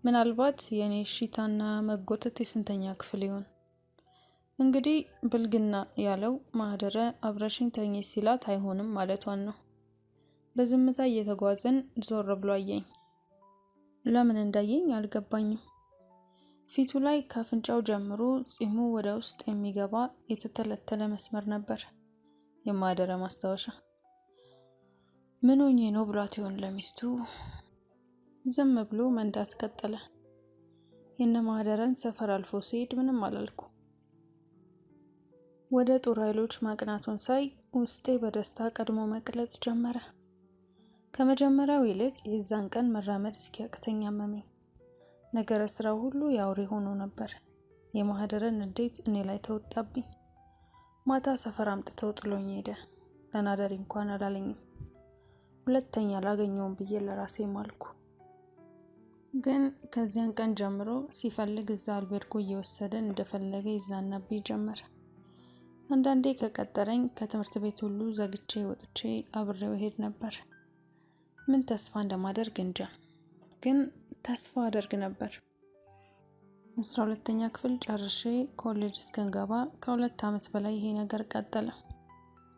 Speaker 1: ምናልባት የኔ እሺታና መጎተት የስንተኛ ክፍል ይሆን? እንግዲህ ብልግና ያለው ማህደረ አብረሽኝ ተኝ ሲላት አይሆንም ማለቷን ነው። በዝምታ እየተጓዘን ዞር ብሎ አየኝ። ለምን እንዳየኝ አልገባኝም። ፊቱ ላይ ከአፍንጫው ጀምሮ ጺሙ ወደ ውስጥ የሚገባ የተተለተለ መስመር ነበር። የማህደረ ማስታወሻ። ምን ሆኜ ነው ብሏት ይሆን ለሚስቱ? ዝም ብሎ መንዳት ቀጠለ። የነ ማህደረን ሰፈር አልፎ ሲሄድ ምንም አላልኩ። ወደ ጦር ኃይሎች ማቅናቱን ሳይ ውስጤ በደስታ ቀድሞ መቅለጥ ጀመረ። ከመጀመሪያው ይልቅ የዛን ቀን መራመድ እስኪያቅተኝ አመመኝ። ነገረ ስራው ሁሉ ያውሬ ሆኖ ነበር። የማህደረን ንዴት እኔ ላይ ተወጣብኝ። ማታ ሰፈር አምጥተው ጥሎኝ ሄደ። ለናደሪ እንኳን አላለኝም። ሁለተኛ ላገኘውም ብዬ ለራሴ ማልኩ። ግን ከዚያን ቀን ጀምሮ ሲፈልግ እዛ አልቤርጎ እየወሰደን እንደፈለገ ይዝናናብኝ ጀመር። አንዳንዴ ከቀጠረኝ ከትምህርት ቤት ሁሉ ዘግቼ ወጥቼ አብሬው ሄድ ነበር። ምን ተስፋ እንደማደርግ እንጃ፣ ግን ተስፋ አደርግ ነበር። 12ኛ ክፍል ጨርሼ ኮሌጅ እስከንገባ ከ2 ዓመት በላይ ይሄ ነገር ቀጠለ።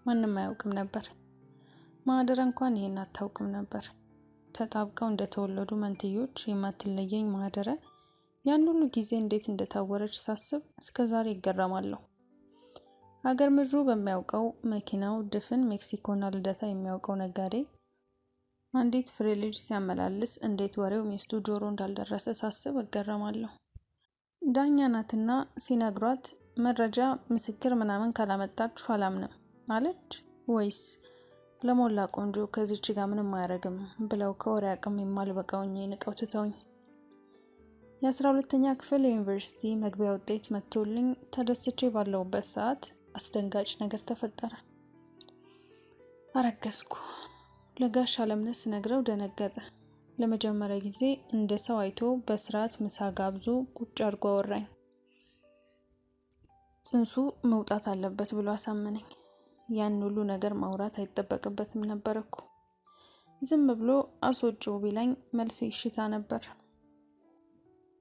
Speaker 1: ማንም አያውቅም ነበር። ማህደረ እንኳን ይሄን አታውቅም ነበር። ተጣብቀው እንደተወለዱ መንትዮች የማትለየኝ ማህደረ ያን ሁሉ ጊዜ እንዴት እንደታወረች ሳስብ እስከዛሬ ይገረማለሁ። አገር ምድሩ በሚያውቀው መኪናው ድፍን ሜክሲኮና ልደታ የሚያውቀው ነጋዴ አንዲት ፍሬ ልጅ ሲያመላልስ እንዴት ወሬው ሚስቱ ጆሮ እንዳልደረሰ ሳስብ እገረማለሁ። ዳኛ ናትና ሲነግሯት መረጃ ምስክር ምናምን ካላመጣችሁ አላምንም አለች ወይስ ለሞላ ቆንጆ ከዚች ጋር ምንም አያረግም ብለው ከወሬ አቅም የማልበቃውኝ ንቀው ትተውኝ። የ12ኛ ክፍል የዩኒቨርሲቲ መግቢያ ውጤት መጥቶልኝ ተደስቼ ባለሁበት ሰዓት አስደንጋጭ ነገር ተፈጠረ። አረገዝኩ። ለጋሽ አለምነህ ስነግረው ደነገጠ። ለመጀመሪያ ጊዜ እንደ ሰው አይቶ በስርዓት ምሳ ጋብዞ ቁጭ አድርጎ አወራኝ። ጽንሱ መውጣት አለበት ብሎ አሳመነኝ። ያን ሁሉ ነገር ማውራት አይጠበቅበትም ነበር እኮ። ዝም ብሎ አስወጪው ቢላኝ መልስ ይሽታ ነበር።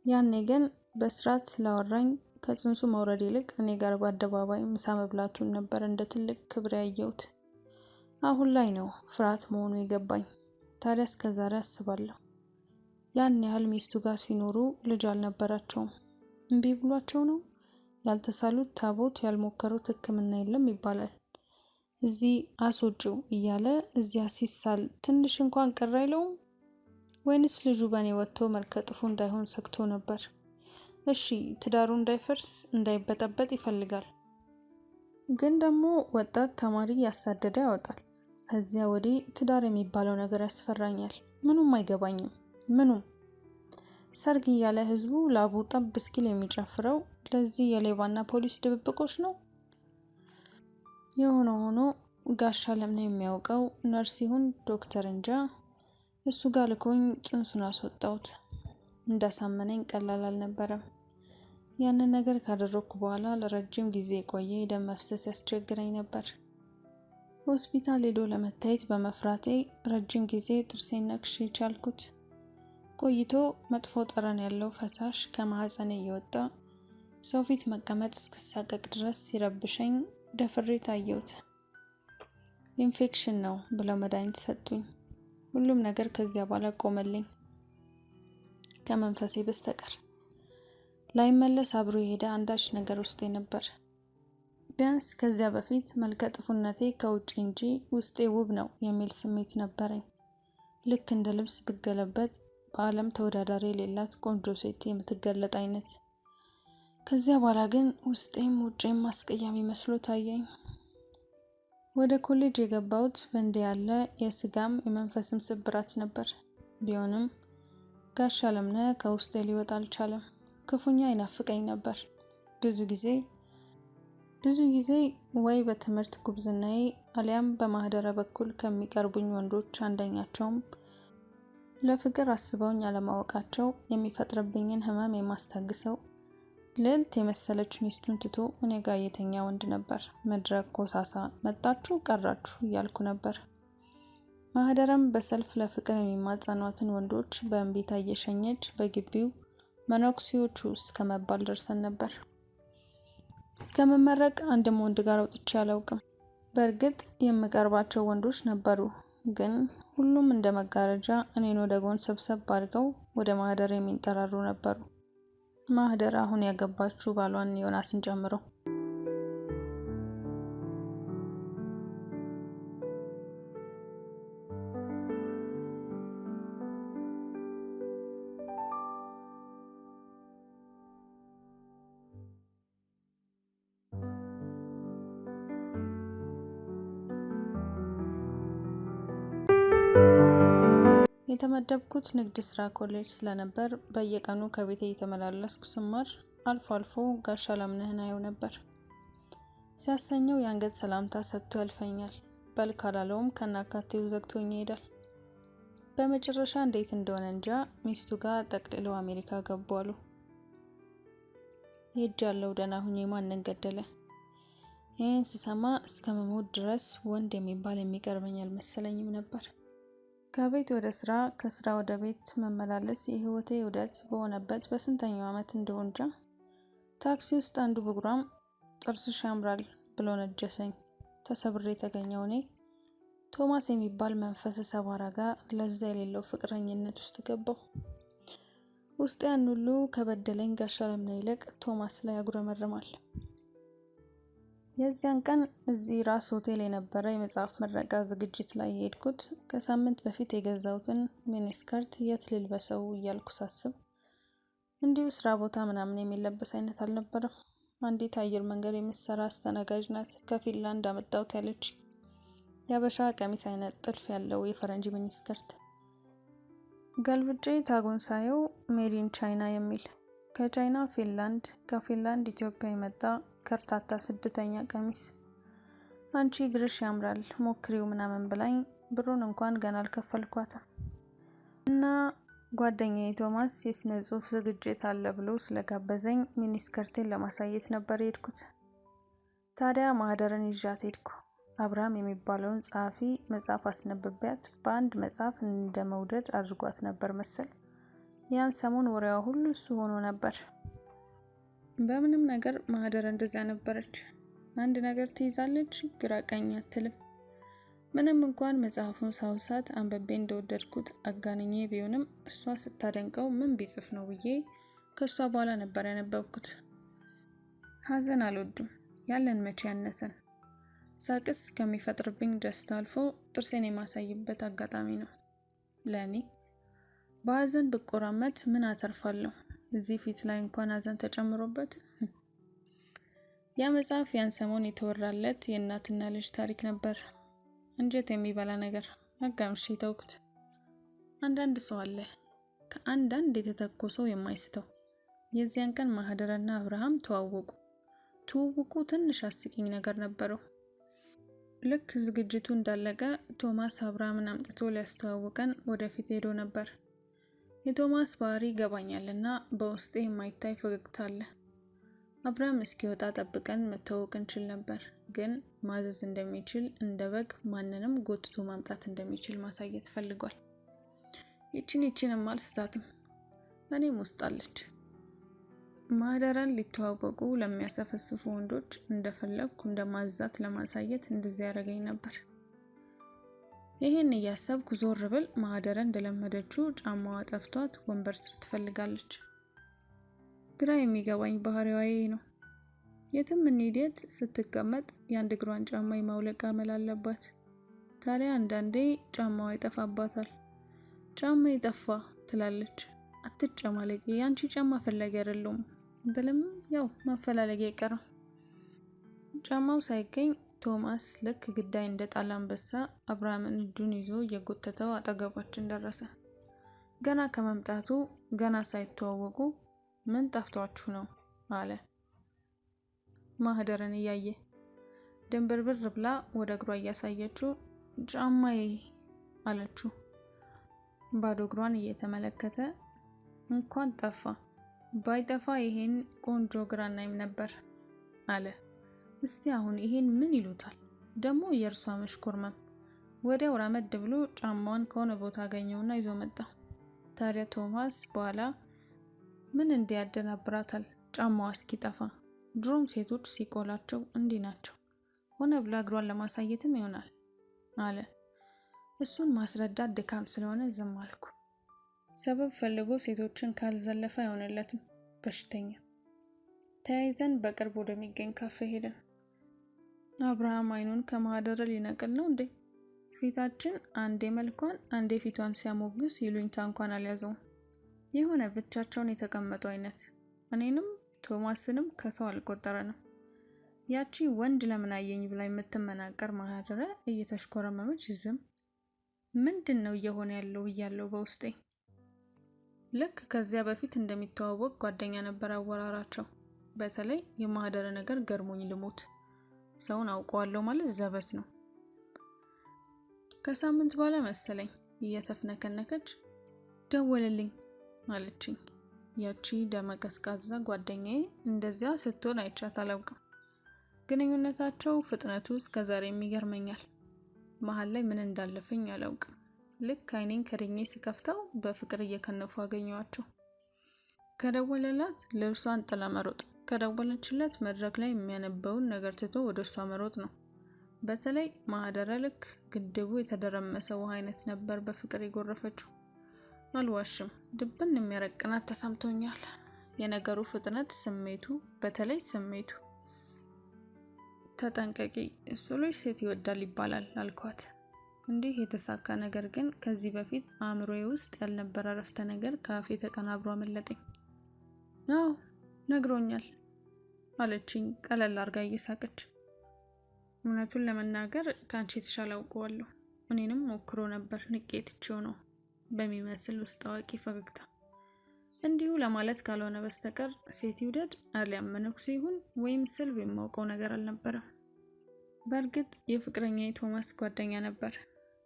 Speaker 1: ያኔ ግን በስርዓት ስላወራኝ ከጽንሱ መውረድ ይልቅ እኔ ጋር በአደባባይ ምሳ መብላቱን ነበር እንደ ትልቅ ክብር ያየሁት። አሁን ላይ ነው ፍርሃት መሆኑ የገባኝ። ታዲያ እስከዛሬ አስባለሁ። ያን ያህል ሚስቱ ጋር ሲኖሩ ልጅ አልነበራቸውም። እምቢ ብሏቸው ነው? ያልተሳሉት ታቦት ያልሞከሩት ሕክምና የለም ይባላል። እዚህ አስወጪው እያለ እዚያ ሲሳል ትንሽ እንኳን ቅር አይለውም? ወይንስ ልጁ በእኔ ወጥቶ መልከጥፉ እንዳይሆን ሰግቶ ነበር? እሺ ትዳሩ እንዳይፈርስ እንዳይበጠበጥ ይፈልጋል። ግን ደግሞ ወጣት ተማሪ ያሳደደ ያወጣል። ከዚያ ወዲህ ትዳር የሚባለው ነገር ያስፈራኛል። ምኑም አይገባኝም። ምኑም ሰርግ እያለ ህዝቡ ላቡ ጠብ እስኪል የሚጨፍረው ለዚህ የሌባና ፖሊስ ድብብቆች ነው። የሆነ ሆኖ ጋሽ አለምነህ የሚያውቀው ነርስ ይሁን ዶክተር እንጃ እሱ ጋር ልኮኝ ጽንሱን አስወጣሁት። እንዳሳመነኝ ቀላል አልነበረም። ያንን ነገር ካደረኩ በኋላ ለረጅም ጊዜ የቆየ የደም መፍሰስ ያስቸግረኝ ነበር። ሆስፒታል ሄዶ ለመታየት በመፍራቴ ረጅም ጊዜ ጥርሴን ነክሼ ቻልኩት። ቆይቶ መጥፎ ጠረን ያለው ፈሳሽ ከማህፀኔ እየወጣ ሰው ፊት መቀመጥ እስክሳቀቅ ድረስ ሲረብሸኝ ደፍሬ ታየሁት። ኢንፌክሽን ነው ብለው መድኃኒት ሰጡኝ። ሁሉም ነገር ከዚያ በኋላ ቆመልኝ ከመንፈሴ በስተቀር። ላይመለስ አብሮ የሄደ አንዳች ነገር ውስጤ ነበር። ቢያንስ ከዚያ በፊት መልከ ጥፉነቴ ከውጭ እንጂ ውስጤ ውብ ነው የሚል ስሜት ነበረኝ። ልክ እንደ ልብስ ብገለበጥ በዓለም ተወዳዳሪ የሌላት ቆንጆ ሴት የምትገለጥ አይነት። ከዚያ በኋላ ግን ውስጤም ውጭም አስቀያሚ መስሎ ታየኝ። ወደ ኮሌጅ የገባሁት በእንዲህ ያለ የስጋም የመንፈስም ስብራት ነበር። ቢሆንም ጋሽ አለምነህ ከውስጤ ሊወጣ አልቻለም። ክፉኛ ይናፍቀኝ ነበር። ብዙ ጊዜ ወይ በትምህርት ጉብዝናዬ አሊያም በማህደረ በኩል ከሚቀርቡኝ ወንዶች አንደኛቸውም ለፍቅር አስበውኝ አለማወቃቸው የሚፈጥርብኝን ህመም የማስታግሰው ልዕልት የመሰለች ሚስቱን ትቶ እኔ ጋር የተኛ ወንድ ነበር። መድረክ ኮሳሳ መጣችሁ ቀራችሁ እያልኩ ነበር። ማህደረም በሰልፍ ለፍቅር የሚማጸኗትን ወንዶች በእንቢታ እየሸኘች በግቢው መነኩሴዎቹ እስከ መባል ደርሰን ነበር። እስከ መመረቅ አንድም ወንድ ጋር ወጥቼ አላውቅም። በእርግጥ የምቀርባቸው ወንዶች ነበሩ፣ ግን ሁሉም እንደ መጋረጃ እኔን ወደ ጎን ሰብሰብ አድርገው ወደ ማህደር የሚንጠራሩ ነበሩ። ማህደር አሁን ያገባችው ባሏን ዮናስን ጨምሮ። የተመደብኩት ንግድ ስራ ኮሌጅ ስለነበር በየቀኑ ከቤቴ እየተመላለስኩ ስማር አልፎ አልፎ ጋሽ አላምነህን አየው ነበር። ሲያሰኘው የአንገት ሰላምታ ሰጥቶ ያልፈኛል። በል ካላለውም ከናካቴው ዘግቶኝ ይሄዳል። በመጨረሻ እንዴት እንደሆነ እንጃ ሚስቱ ጋር ጠቅልለው አሜሪካ ገቡ አሉ። ሄጃለሁ ደህና ሁኜ ማንን ገደለ? ይህን ስሰማ እስከ መሞት ድረስ ወንድ የሚባል የሚቀርበኝ አልመሰለኝም ነበር። ከቤት ወደ ስራ፣ ከስራ ወደ ቤት መመላለስ የህይወቴ ውደት በሆነበት በስንተኛው ዓመት እንደሆነ እንጃ ታክሲ ውስጥ አንዱ ብጉራም ጥርስሽ ያምራል ብሎ ነጀሰኝ። ተሰብሬ የተገኘው እኔ ቶማስ የሚባል መንፈስ ሰባራ ጋር ለዛ የሌለው ፍቅረኝነት ውስጥ ገባው። ውስጥ ያን ሁሉ ከበደለኝ ጋሽ አለምነህ ይልቅ ቶማስ ላይ ያጉረመርማል። የዚያን ቀን እዚህ ራስ ሆቴል የነበረ የመጽሐፍ ምረቃ ዝግጅት ላይ የሄድኩት ከሳምንት በፊት የገዛሁትን ሚኒስከርት የት ልልበሰው እያልኩ ሳስብ እንዲሁ ስራ ቦታ ምናምን የሚለበስ አይነት አልነበረም። አንዲት አየር መንገድ የምትሰራ አስተናጋጅ ናት ከፊንላንድ አመጣሁት ያለች የአበሻ ቀሚስ አይነት ጥልፍ ያለው የፈረንጅ ሚኒስከርት። ገልብጬ ታጉን ሳየው ሜዲን ቻይና የሚል ከቻይና ፊንላንድ፣ ከፊንላንድ ኢትዮጵያ የመጣ ከርታታ ስደተኛ ቀሚስ። አንቺ ግርሽ ያምራል ሞክሪው ምናምን ብላኝ ብሩን እንኳን ገና አልከፈልኳትም። እና ጓደኛዬ ቶማስ የስነ ጽሁፍ ዝግጅት አለ ብሎ ስለጋበዘኝ ሚኒስከርቴን ለማሳየት ነበር የሄድኩት። ታዲያ ማህደርን ይዣት ሄድኩ። አብርሃም የሚባለውን ጸሐፊ መጽሐፍ አስነብቢያት በአንድ መጽሐፍ እንደ መውደድ አድርጓት ነበር መሰል። ያን ሰሞን ወሬዋ ሁሉ እሱ ሆኖ ነበር። በምንም ነገር ማህደር እንደዚያ ነበረች። አንድ ነገር ትይዛለች፣ ግራ ቀኝ አትልም። ምንም እንኳን መጽሐፉን ሳውሳት አንበቤ እንደወደድኩት አጋንኜ ቢሆንም እሷ ስታደንቀው ምን ቢጽፍ ነው ብዬ ከሷ በኋላ ነበር ያነበብኩት። ሀዘን አልወድም፣ ያለን መቼ ያነሰን። ሳቅስ ከሚፈጥርብኝ ደስታ አልፎ ጥርሴን የማሳይበት አጋጣሚ ነው ለእኔ። በሀዘን ብቆራመት ምን አተርፋለሁ? እዚህ ፊት ላይ እንኳን ሀዘን ተጨምሮበት። ያ መጽሐፍ ያን ሰሞን የተወራለት የእናትና ልጅ ታሪክ ነበር። እንጀት የሚበላ ነገር አጋምሽ ተውኩት። አንዳንድ ሰው አለ ከአንዳንድ የተተኮሰው የማይስተው። የዚያን ቀን ማህደርና አብርሃም ተዋወቁ። ትውውቁ ትንሽ አስቂኝ ነገር ነበረው። ልክ ዝግጅቱ እንዳለቀ ቶማስ አብርሃምን አምጥቶ ሊያስተዋውቀን ወደፊት ሄዶ ነበር። የቶማስ ባህሪ ይገባኛልና በውስጤ የማይታይ ፈገግታ አለ። አብርሃም እስኪወጣ ጠብቀን መተዋወቅ እንችል ነበር፣ ግን ማዘዝ እንደሚችል እንደ በግ ማንንም ጎትቶ ማምጣት እንደሚችል ማሳየት ፈልጓል። ይችንም አልስታትም፣ እኔም ውስጥ አለች። ማህደርን ሊተዋወቁ ለሚያሰፈስፉ ወንዶች እንደፈለግኩ እንደማዛት ለማሳየት እንደዚህ ያደረገኝ ነበር። ይህን እያሰብኩ ዞር ብል ማህደር እንደለመደችው ጫማዋ ጠፍቷት ወንበር ስር ትፈልጋለች። ግራ የሚገባኝ ባህሪዋ ይሄ ነው። የትም እንሂድ ስትቀመጥ የአንድ እግሯን ጫማ የማውለቅ አመል አለባት። ታዲያ አንዳንዴ ጫማዋ ይጠፋባታል። ጫማ ይጠፋ ትላለች። አትጨማለቂ፣ ያንቺ ጫማ ፈላጊ አይደለም ብልም ያው ማፈላለግ አይቀርም። ጫማው ሳይገኝ ቶማስ ልክ ግዳይ እንደ ጣል አንበሳ አብርሃምን እጁን ይዞ እየጎተተው አጠገባችን ደረሰ። ገና ከመምጣቱ ገና ሳይተዋወቁ ምን ጠፍቷችሁ ነው አለ። ማህደርን እያየ ድንብርብር ብላ ወደ እግሯ እያሳየችው ጫማዬ አለችው። ባዶ እግሯን እየተመለከተ እንኳን ጠፋ ባይጠፋ ይሄን ቆንጆ ግራናይም ነበር አለ። እስቲ አሁን ይሄን ምን ይሉታል ደግሞ የእርሷ መሽኮርመም። ወዲያው ራመድ ብሎ ጫማዋን ከሆነ ቦታ አገኘውና ይዞ መጣ። ታዲያ ቶማስ በኋላ ምን እንዲያደናብራታል ጫማዋ እስኪጠፋ። ድሮም ሴቶች ሲቆላቸው እንዲህ ናቸው። ሆነ ብላ እግሯን ለማሳየትም ይሆናል አለ። እሱን ማስረዳት ድካም ስለሆነ ዝም አልኩ። ሰበብ ፈልጎ ሴቶችን ካልዘለፈ አይሆንለትም በሽተኛ። ተያይዘን በቅርብ ወደሚገኝ ካፌ ሄደን አብርሃም አይኑን ከማህደር ሊነቅል ነው እንዴ? ፊታችን አንዴ መልኳን አንዴ ፊቷን ሲያሞግስ ይሉኝታ እንኳን አልያዘውም። የሆነ ብቻቸውን የተቀመጡ አይነት። እኔንም ቶማስንም ከሰው አልቆጠረንም። ያቺ ወንድ ለምን አየኝ ብላ የምትመናቀር ማህደረ እየተሽኮረመመች ዝም። ምንድን ነው እየሆነ ያለው እያለው በውስጤ። ልክ ከዚያ በፊት እንደሚተዋወቅ ጓደኛ ነበር አወራራቸው። በተለይ የማህደረ ነገር ገርሞኝ ልሞት። ሰውን አውቀዋለሁ ማለት ዘበት ነው። ከሳምንት በኋላ መሰለኝ እየተፍነከነከች ደወለልኝ አለችኝ። ያቺ ደመቀዝቃዛ ጓደኛዬ እንደዚያ ስትሆን አይቻት አላውቅም። ግንኙነታቸው ፍጥነቱ እስከዛሬም ይገርመኛል። መሀል ላይ ምን እንዳለፈኝ አላውቅም። ልክ አይኔን ከድኜ ስከፍተው በፍቅር እየከነፉ አገኘዋቸው። ከደወለላት ልብሷን ጥላ መሮጥ፣ ከደወለችለት መድረክ ላይ የሚያነበውን ነገር ትቶ ወደ እሷ መሮጥ ነው። በተለይ ማህደረ ልክ ግድቡ የተደረመሰ ውሃ አይነት ነበር በፍቅር የጎረፈችው። አልዋሽም፣ ድብን የሚያረቅናት ተሰምቶኛል። የነገሩ ፍጥነት፣ ስሜቱ፣ በተለይ ስሜቱ። ተጠንቀቂ፣ እሱ ልጅ ሴት ይወዳል ይባላል አልኳት። እንዲህ የተሳካ ነገር ግን ከዚህ በፊት አእምሮዬ ውስጥ ያልነበረ ረፍተ ነገር ካፌ ተቀናብሮ አመለጠኝ። አዎ ነግሮኛል አለችኝ ቀለል አርጋ እየሳቀች። እውነቱን ለመናገር ካንቺ የተሻለ አውቀዋለሁ። እኔንም ሞክሮ ነበር፣ ንቄትቼው ነው በሚመስል ውስጥ አዋቂ ፈገግታ። እንዲሁ ለማለት ካልሆነ በስተቀር ሴት ይውደድ አሊያም መነኩሴ ይሁን ወይም ስልብ የማውቀው ነገር አልነበረም። በእርግጥ የፍቅረኛዬ ቶማስ ጓደኛ ነበር፣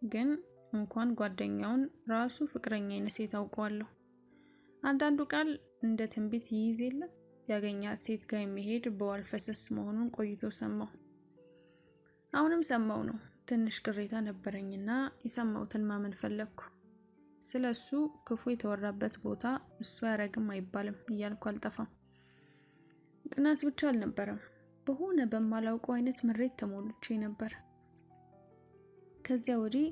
Speaker 1: ግን እንኳን ጓደኛውን ራሱ ፍቅረኛዬን ሴት አውቀዋለሁ። አንዳንዱ ቃል እንደ ትንቢት ይይዝ የለ። ያገኛት ሴት ጋር የሚሄድ በዋል ፈሰስ መሆኑን ቆይቶ ሰማው። አሁንም ሰማው ነው። ትንሽ ቅሬታ ነበረኝና የሰማሁትን ማመን ፈለግኩ። ስለሱ ክፉ የተወራበት ቦታ እሱ ያረግም አይባልም እያልኩ አልጠፋም። ቅናት ብቻ አልነበረም፣ በሆነ በማላውቀው አይነት ምሬት ተሞልቼ ነበር። ከዚያ ወዲህ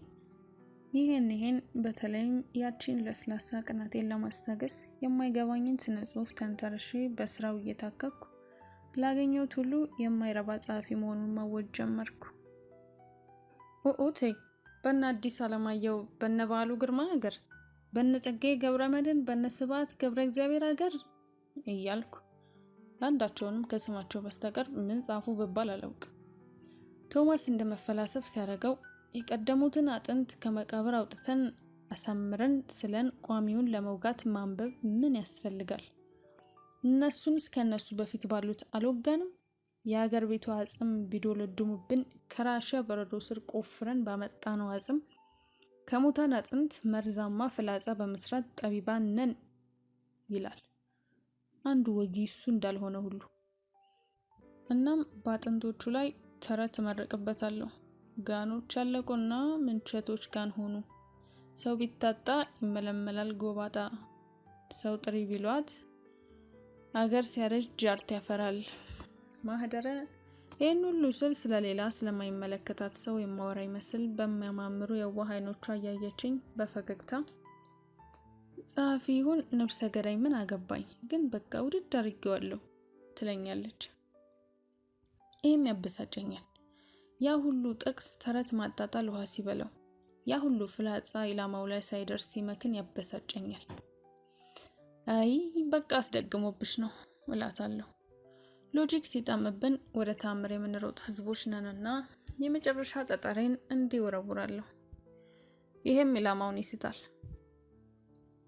Speaker 1: ይሄን በተለይም ያቺን ለስላሳ ቅናቴን ለማስታገስ የማይገባኝን ስነ ጽሑፍ ተንተርሼ በስራው እየታከኩ ላገኘሁት ሁሉ የማይረባ ጸሐፊ መሆኑን ማወጅ ጀመርኩ። ኦኦቴ በነ አዲስ አለማየሁ፣ በነ በዓሉ ግርማ ሀገር፣ በነ ጸጋዬ ገብረመድህን፣ በነ ስብሐት ገብረ እግዚአብሔር ሀገር እያልኩ ለአንዳቸውንም ከስማቸው በስተቀር ምን ጻፉ ብባል አላውቅም። ቶማስ እንደመፈላሰፍ ሲያደርገው የቀደሙትን አጥንት ከመቃብር አውጥተን አሳምረን ስለን ቋሚውን ለመውጋት ማንበብ ምን ያስፈልጋል? እነሱን እስከነሱ በፊት ባሉት አልወጋንም? የሀገር ቤቱ አጽም ቢዶለድሙብን ከራሻ በረዶ ስር ቆፍረን ባመጣነው አጽም ከሙታን አጥንት መርዛማ ፍላጻ በመስራት ጠቢባን ነን ይላል አንዱ ወጊ እሱ እንዳልሆነ ሁሉ። እናም በአጥንቶቹ ላይ ተረት እመረቅበታለሁ። ጋኖች አለቁና ምንቸቶች ጋን ሆኑ። ሰው ቢታጣ ይመለመላል ጎባጣ። ሰው ጥሪ ቢሏት አገር ሲያረጅ ጃርት ያፈራል። ማህደረ ይህን ሁሉ ስል ስለሌላ ስለማይመለከታት ሰው የማወራ ይመስል በሚያማምሩ የዋህ አይኖቿ እያየችኝ በፈገግታ ጸሐፊ ይሁን ነፍሰ ገዳይ ምን አገባኝ፣ ግን በቃ ውድድ አድርጌዋለሁ ትለኛለች። ይህም ያበሳጨኛል። ያ ሁሉ ጥቅስ ተረት ማጣጣል ውሃ ሲበላው፣ ያ ሁሉ ፍላጻ ኢላማው ላይ ሳይደርስ ሲመክን ያበሳጨኛል። አይ በቃ አስደግሞብሽ ነው እላታለሁ። ሎጂክ ሲጣምብን ወደ ታምር የምንሮጥ ህዝቦች ነንና የመጨረሻ ጠጠሬን እንዲወረውራለሁ። ይሄም ኢላማውን ይስታል።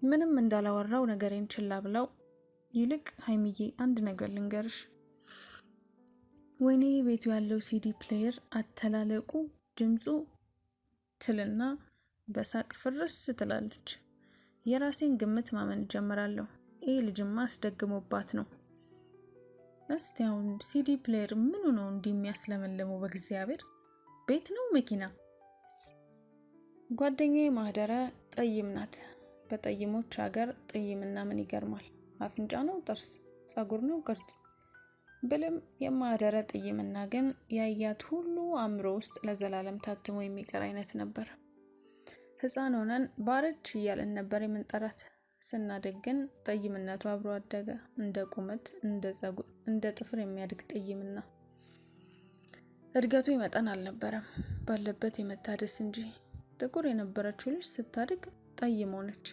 Speaker 1: ምንም እንዳላወራው ነገሬን ችላ ብለው ይልቅ ሀይሚዬ አንድ ነገር ልንገርሽ፣ ወይኔ ቤቱ ያለው ሲዲ ፕሌየር አተላለቁ ድምፁ ትልና በሳቅ ፍርስ ትላለች። የራሴን ግምት ማመን ጀምራለሁ። ይሄ ልጅማ አስደግሞባት ነው። እስቲ አሁን ሲዲ ፕሌየር ምኑ ነው እንደሚያስለመልመው? በእግዚአብሔር ቤት ነው መኪና? ጓደኛዬ ማህደረ ጠይም ናት። በጠይሞች ሀገር ጠይምና ምን ይገርማል? አፍንጫ ነው ጥርስ፣ ጸጉር ነው ቅርጽ ብልም የማህደረ ጠይምና ግን ያያት ሁሉ አእምሮ ውስጥ ለዘላለም ታትሞ የሚቀር አይነት ነበር። ህፃን ሆነን ባረች እያለን ነበር የምንጠራት። ስናድግ ግን ጠይምነቱ አብሮ አደገ። እንደ ቁመት፣ እንደ ጸጉር፣ እንደ ጥፍር የሚያድግ ጠይምና እድገቱ ይመጠን አልነበረም፣ ባለበት የመታደስ እንጂ። ጥቁር የነበረችው ልጅ ስታድግ ጠይም ሆነች።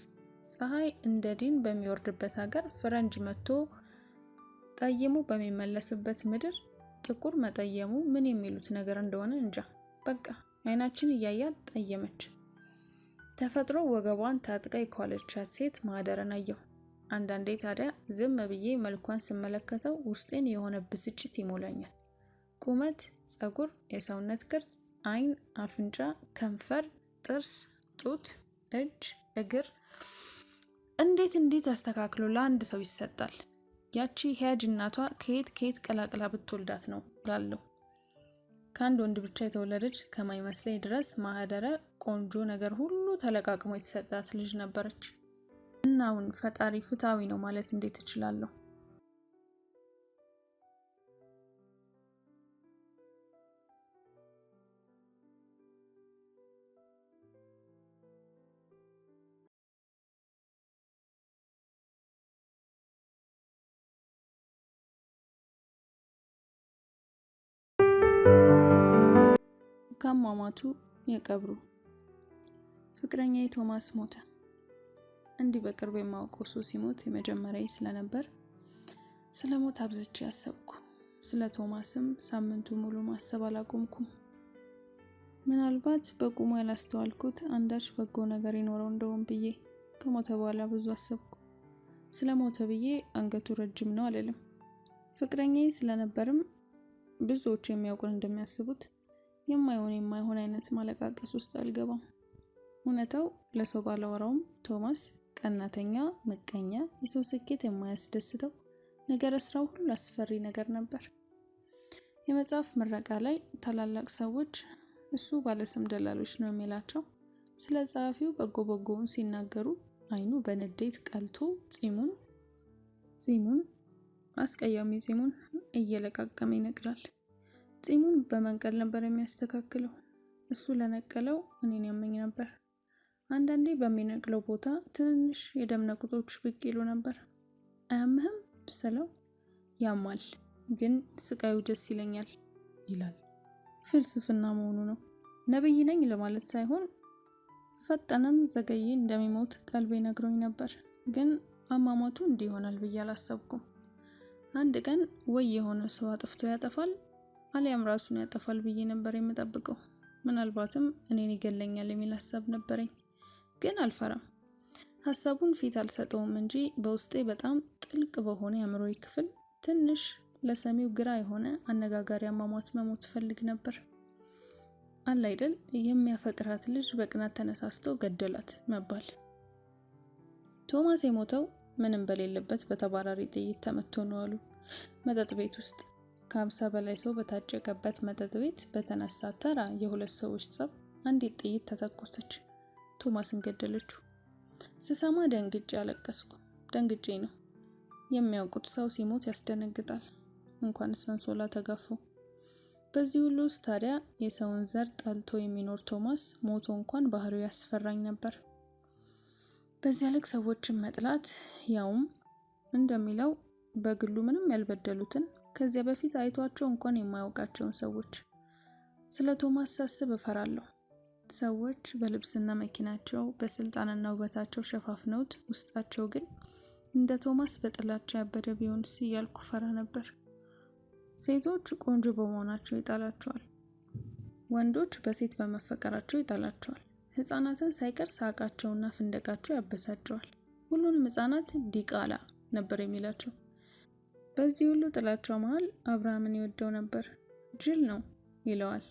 Speaker 1: ፀሐይ እንደ ዲን በሚወርድበት ሀገር ፈረንጅ መጥቶ ጠይሙ በሚመለስበት ምድር ጥቁር መጠየሙ ምን የሚሉት ነገር እንደሆነ እንጃ። በቃ አይናችን እያያት ጠየመች። ተፈጥሮ ወገቧን ታጥቃ የኳለቻት ሴት ማህደርን አየሁ። አንዳንዴ ታዲያ ዝም ብዬ መልኳን ስመለከተው ውስጤን የሆነ ብስጭት ይሞላኛል። ቁመት፣ ጸጉር፣ የሰውነት ቅርጽ፣ አይን፣ አፍንጫ፣ ከንፈር፣ ጥርስ፣ ጡት፣ እጅ፣ እግር እንዴት አስተካክሎ ለአንድ ሰው ይሰጣል? ያቺ ሂያጅ እናቷ ከየት ቀላቅላ ብትወልዳት ነው ላለሁ። ከአንድ ወንድ ብቻ የተወለደች እስከማይመስለኝ ድረስ ማህደረ ቆንጆ ነገር ሁሉ ተለቃቅሞ የተሰጣት ልጅ ነበረች። እና አሁን ፈጣሪ ፍትሃዊ ነው ማለት እንዴት እችላለሁ? ከአሟሟቱ የቀብሩ ፍቅረኛዬ ቶማስ ሞተ። እንዲህ በቅርብ የማውቀው ሰው ሲሞት የመጀመሪያዬ ስለነበር ስለ ሞት አብዝቼ ያሰብኩ። ስለ ቶማስም ሳምንቱ ሙሉ ማሰብ አላቆምኩም። ምናልባት በቁሙ ያላስተዋልኩት አንዳች በጎ ነገር ይኖረው እንደሆን ብዬ። ከሞተ በኋላ ብዙ አሰብኩ። ስለ ሞተ ብዬ አንገቱ ረጅም ነው አልልም። ፍቅረኛዬ ስለነበርም ብዙዎች የሚያውቁን እንደሚያስቡት የማይሆን አይነት ማለቃቀስ ውስጥ አልገባም። እውነታው ለሰው ባላወራውም ቶማስ ቀናተኛ፣ ምቀኛ፣ የሰው ስኬት የማያስደስተው ነገረ ስራው ሁሉ አስፈሪ ነገር ነበር። የመጽሐፍ ምረቃ ላይ ታላላቅ ሰዎች እሱ ባለስም ደላሎች ነው የሚላቸው ስለ ጸሐፊው በጎውን ሲናገሩ አይኑ በንዴት ቀልቶ ጺሙን አስቀያሚ ጺሙን እየለቃቀመ ይነቅላል። ጺሙን በመንቀል ነበር የሚያስተካክለው። እሱ ለነቀለው እኔን ያመኝ ነበር። አንዳንዴ በሚነቅለው ቦታ ትንንሽ የደም ነቁጦች ብቅ ይሉ ነበር። አያምህም ስለው ያማል፣ ግን ስቃዩ ደስ ይለኛል ይላል። ፍልስፍና መሆኑ ነው። ነብይ ነኝ ለማለት ሳይሆን ፈጠነም ዘገየ እንደሚሞት ቀልቤ ነግሮኝ ነበር። ግን አሟሟቱ እንዲህ ይሆናል ብዬ አላሰብኩም። አንድ ቀን ወይ የሆነ ሰው አጥፍቶ ያጠፋል አሊያም ራሱን ያጠፋል ብዬ ነበር የምጠብቀው። ምናልባትም እኔን ይገለኛል የሚል ሐሳብ ነበረኝ። ግን አልፈራም። ሐሳቡን ፊት አልሰጠውም እንጂ በውስጤ በጣም ጥልቅ በሆነ የአእምሮዬ ክፍል ትንሽ ለሰሚው ግራ የሆነ አነጋጋሪ አሟሟት መሞት ፈልግ ነበር። አለ አይደል የሚያፈቅራት ልጅ በቅናት ተነሳስቶ ገደላት መባል። ቶማስ የሞተው ምንም በሌለበት በተባራሪ ጥይት ተመቶ ነው አሉ። መጠጥ ቤት ውስጥ ከ50 በላይ ሰው በታጨቀበት መጠጥ ቤት በተነሳ ተራ የሁለት ሰዎች ጸብ አንዲት ጥይት ተተኮሰች። ቶማስን ገደለችው። ስሰማ ደንግጬ አለቀስኩ። ደንግጬ ነው። የሚያውቁት ሰው ሲሞት ያስደነግጣል። እንኳን ሰንሶላ ተጋፉ። በዚህ ሁሉ ውስጥ ታዲያ የሰውን ዘር ጠልቶ የሚኖር ቶማስ ሞቶ እንኳን ባህሪው ያስፈራኝ ነበር። በዚያ ልክ ሰዎችን መጥላት ያውም እንደሚለው በግሉ ምንም ያልበደሉትን ከዚያ በፊት አይቷቸው እንኳን የማያውቃቸውን ሰዎች። ስለ ቶማስ ሳስብ እፈራለሁ። ሰዎች በልብስና መኪናቸው በስልጣንና ውበታቸው ሸፋፍነውት ውስጣቸው ግን እንደ ቶማስ በጥላቻ ያበደ ቢሆንስ እያልኩ ፈራ ነበር። ሴቶች ቆንጆ በመሆናቸው ይጣላቸዋል። ወንዶች በሴት በመፈቀራቸው ይጣላቸዋል። ህፃናትን ሳይቀር ሳቃቸውና ፍንደቃቸው ያበሳጨዋል። ሁሉንም ህፃናት ዲቃላ ነበር የሚላቸው። በዚህ ሁሉ ጥላቻው መሃል አብርሃምን ይወደው ነበር። ጅል ነው ይለዋል።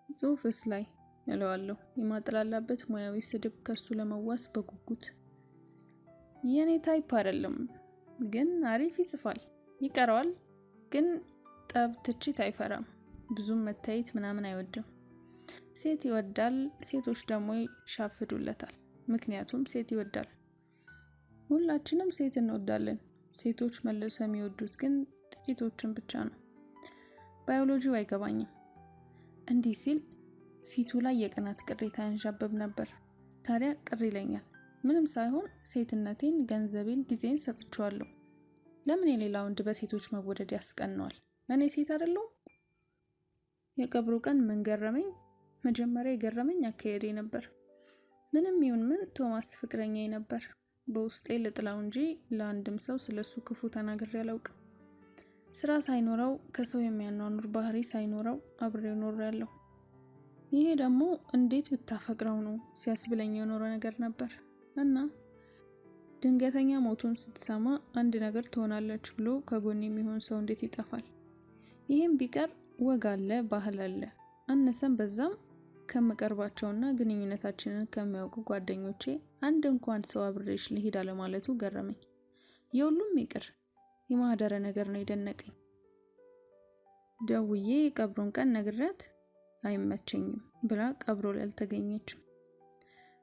Speaker 1: ጽሑፍስ ላይ እለዋለሁ። የማጥላላበት ሙያዊ ስድብ ከሱ ለመዋስ በጉጉት የኔ ታይፕ አይደለም፣ ግን አሪፍ ይጽፋል። ይቀረዋል፣ ግን ጠብ ትችት አይፈራም። ብዙም መታየት ምናምን አይወድም። ሴት ይወዳል፣ ሴቶች ደግሞ ይሻፍዱለታል። ምክንያቱም ሴት ይወዳል። ሁላችንም ሴት እንወዳለን። ሴቶች መልሰው የሚወዱት ግን ጥቂቶችን ብቻ ነው። ባዮሎጂው አይገባኝም። እንዲህ ሲል ፊቱ ላይ የቅናት ቅሬታ ያንዣብብ ነበር። ታዲያ ቅር ይለኛል። ምንም ሳይሆን ሴትነቴን፣ ገንዘቤን፣ ጊዜን ሰጥቼዋለሁ። ለምን የሌላ ወንድ በሴቶች መወደድ ያስቀነዋል? እኔ ሴት አይደለሁም? የቀብሩ ቀን ምን ገረመኝ? መጀመሪያ የገረመኝ አካሄዴ ነበር። ምንም ይሁን ምን ቶማስ ፍቅረኛዬ ነበር። በውስጤ ልጥላው እንጂ ለአንድም ሰው ስለሱ ክፉ ተናግሬ አላውቅም። ስራ ሳይኖረው፣ ከሰው የሚያኗኑር ባህሪ ሳይኖረው አብሬው ኖሬያለሁ። ይሄ ደግሞ እንዴት ብታፈቅረው ነው ሲያስብለኝ የኖረ ነገር ነበር። እና ድንገተኛ ሞቱን ስትሰማ አንድ ነገር ትሆናለች ብሎ ከጎን የሚሆን ሰው እንዴት ይጠፋል? ይህም ቢቀር ወግ አለ፣ ባህል አለ። አነሰም በዛም ከመቀርባቸውና ግንኙነታችንን ከሚያውቁ ጓደኞቼ አንድ እንኳን ሰው አብሬሽ ልሂድ አለማለቱ ገረመኝ። የሁሉም ይቅር፣ የማህደረ ነገር ነው የደነቀኝ። ደውዬ የቀብሩን ቀን ነግሬያት አይመቸኝም ብላ ቀብሮ ላይ አልተገኘችም።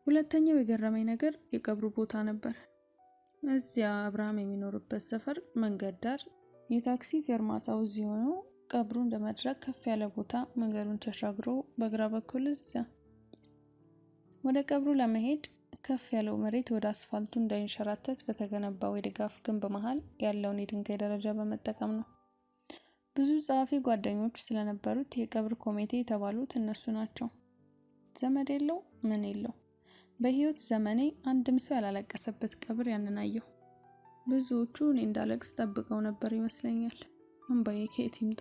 Speaker 1: ሁለተኛው የገረመኝ ነገር የቀብሩ ቦታ ነበር። እዚያ አብርሃም የሚኖርበት ሰፈር መንገድ ዳር፣ የታክሲ ፌርማታው እዚህ ሆኖ ቀብሩን ለመድረክ ከፍ ያለ ቦታ መንገዱን ተሻግሮ በግራ በኩል እዚያ ወደ ቀብሩ ለመሄድ ከፍ ያለው መሬት ወደ አስፋልቱ እንዳይንሸራተት በተገነባው የድጋፍ ግንብ መሃል ያለውን የድንጋይ ደረጃ በመጠቀም ነው። ብዙ ጸሐፊ ጓደኞች ስለነበሩት የቀብር ኮሚቴ የተባሉት እነሱ ናቸው። ዘመድ የለው ምን የለው። በህይወት ዘመኔ አንድም ሰው ያላለቀሰበት ቀብር ያንን አየሁ። ብዙዎቹ እኔ እንዳለቅስ ጠብቀው ነበር ይመስለኛል። እንባዬ ከየት ይምጣ?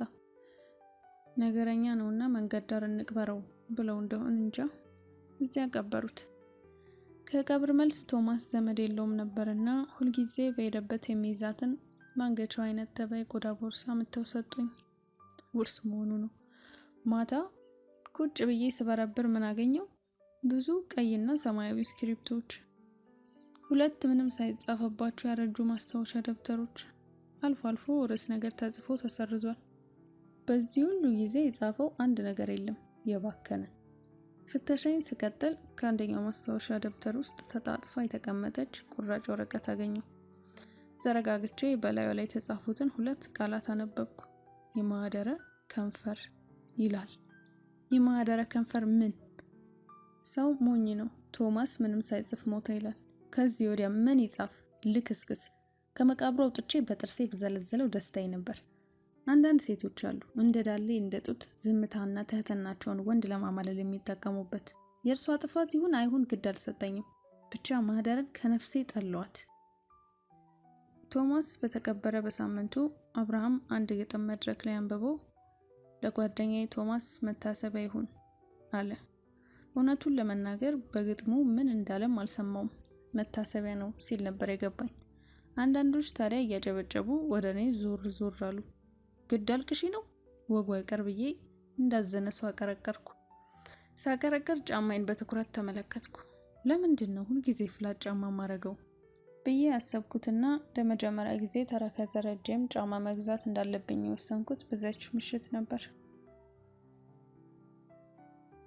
Speaker 1: ነገረኛ ነውና መንገድ ዳር እንቅበረው ብለው እንደሆን እንጃ እዚያ ቀበሩት። ከቀብር መልስ ቶማስ ዘመድ የለውም ነበርና ሁልጊዜ በሄደበት የሚይዛትን ማንገቻው አይነት ተባይ ቆዳ ቦርሳ ምተው ሰጡኝ። ውርስ መሆኑ ነው። ማታ ቁጭ ብዬ ስበረብር ምን አገኘው? ብዙ ቀይና ሰማያዊ ስክሪፕቶች፣ 2 ምንም ሳይጻፈባቸው ያረጁ ማስታወሻ ደብተሮች፣ አልፎ አልፎ ርዕስ ነገር ተጽፎ ተሰርዟል። በዚህ ሁሉ ጊዜ የጻፈው አንድ ነገር የለም፣ የባከነ። ፍተሻዬን ስቀጥል ከአንደኛው ማስታወሻ ደብተር ውስጥ ተጣጥፋ የተቀመጠች ቁራጭ ወረቀት አገኘው። ዘረጋግቼ በላዩ ላይ የተጻፉትን 2 ቃላት አነበብኩ። የማህደረ ከንፈር ይላል። የማህደረ ከንፈር ምን? ሰው ሞኝ ነው። ቶማስ ምንም ሳይጽፍ ሞተ ይላል። ከዚህ ወዲያ ምን ይጻፍ? ልክስክስ። ከመቃብሩ አውጥቼ በጥርሴ ብዘለዘለው ደስታዬ ነበር። አንዳንድ ሴቶች አሉ እንደ ዳሌ እንደ ጡት ዝምታና ትህትናቸውን ወንድ ለማማለል የሚጠቀሙበት። የእርሷ ጥፋት ይሁን አይሁን ግድ አልሰጠኝም። ብቻ ማህደርን ከነፍሴ ጠሏት። ቶማስ በተቀበረ በሳምንቱ አብርሃም አንድ ግጥም መድረክ ላይ አንብቦ ለጓደኛዬ ቶማስ መታሰቢያ ይሁን አለ። እውነቱን ለመናገር በግጥሙ ምን እንዳለም አልሰማውም። መታሰቢያ ነው ሲል ነበር የገባኝ። አንዳንዶች ታዲያ እያጨበጨቡ ወደ እኔ ዞር ዞር አሉ። ግድ አልቅሺ ነው ወጉ አይቀር ብዬ እንዳዘነ ሰው አቀረቀርኩ። ሳቀረቀር ጫማዬን በትኩረት ተመለከትኩ። ለምንድን ነው ሁልጊዜ ፍላት ጫማ ማረገው ብዬ ያሰብኩትና ለመጀመሪያ ጊዜ ተረከዘ ረጅም ጫማ መግዛት እንዳለብኝ የወሰንኩት በዛች ምሽት ነበር።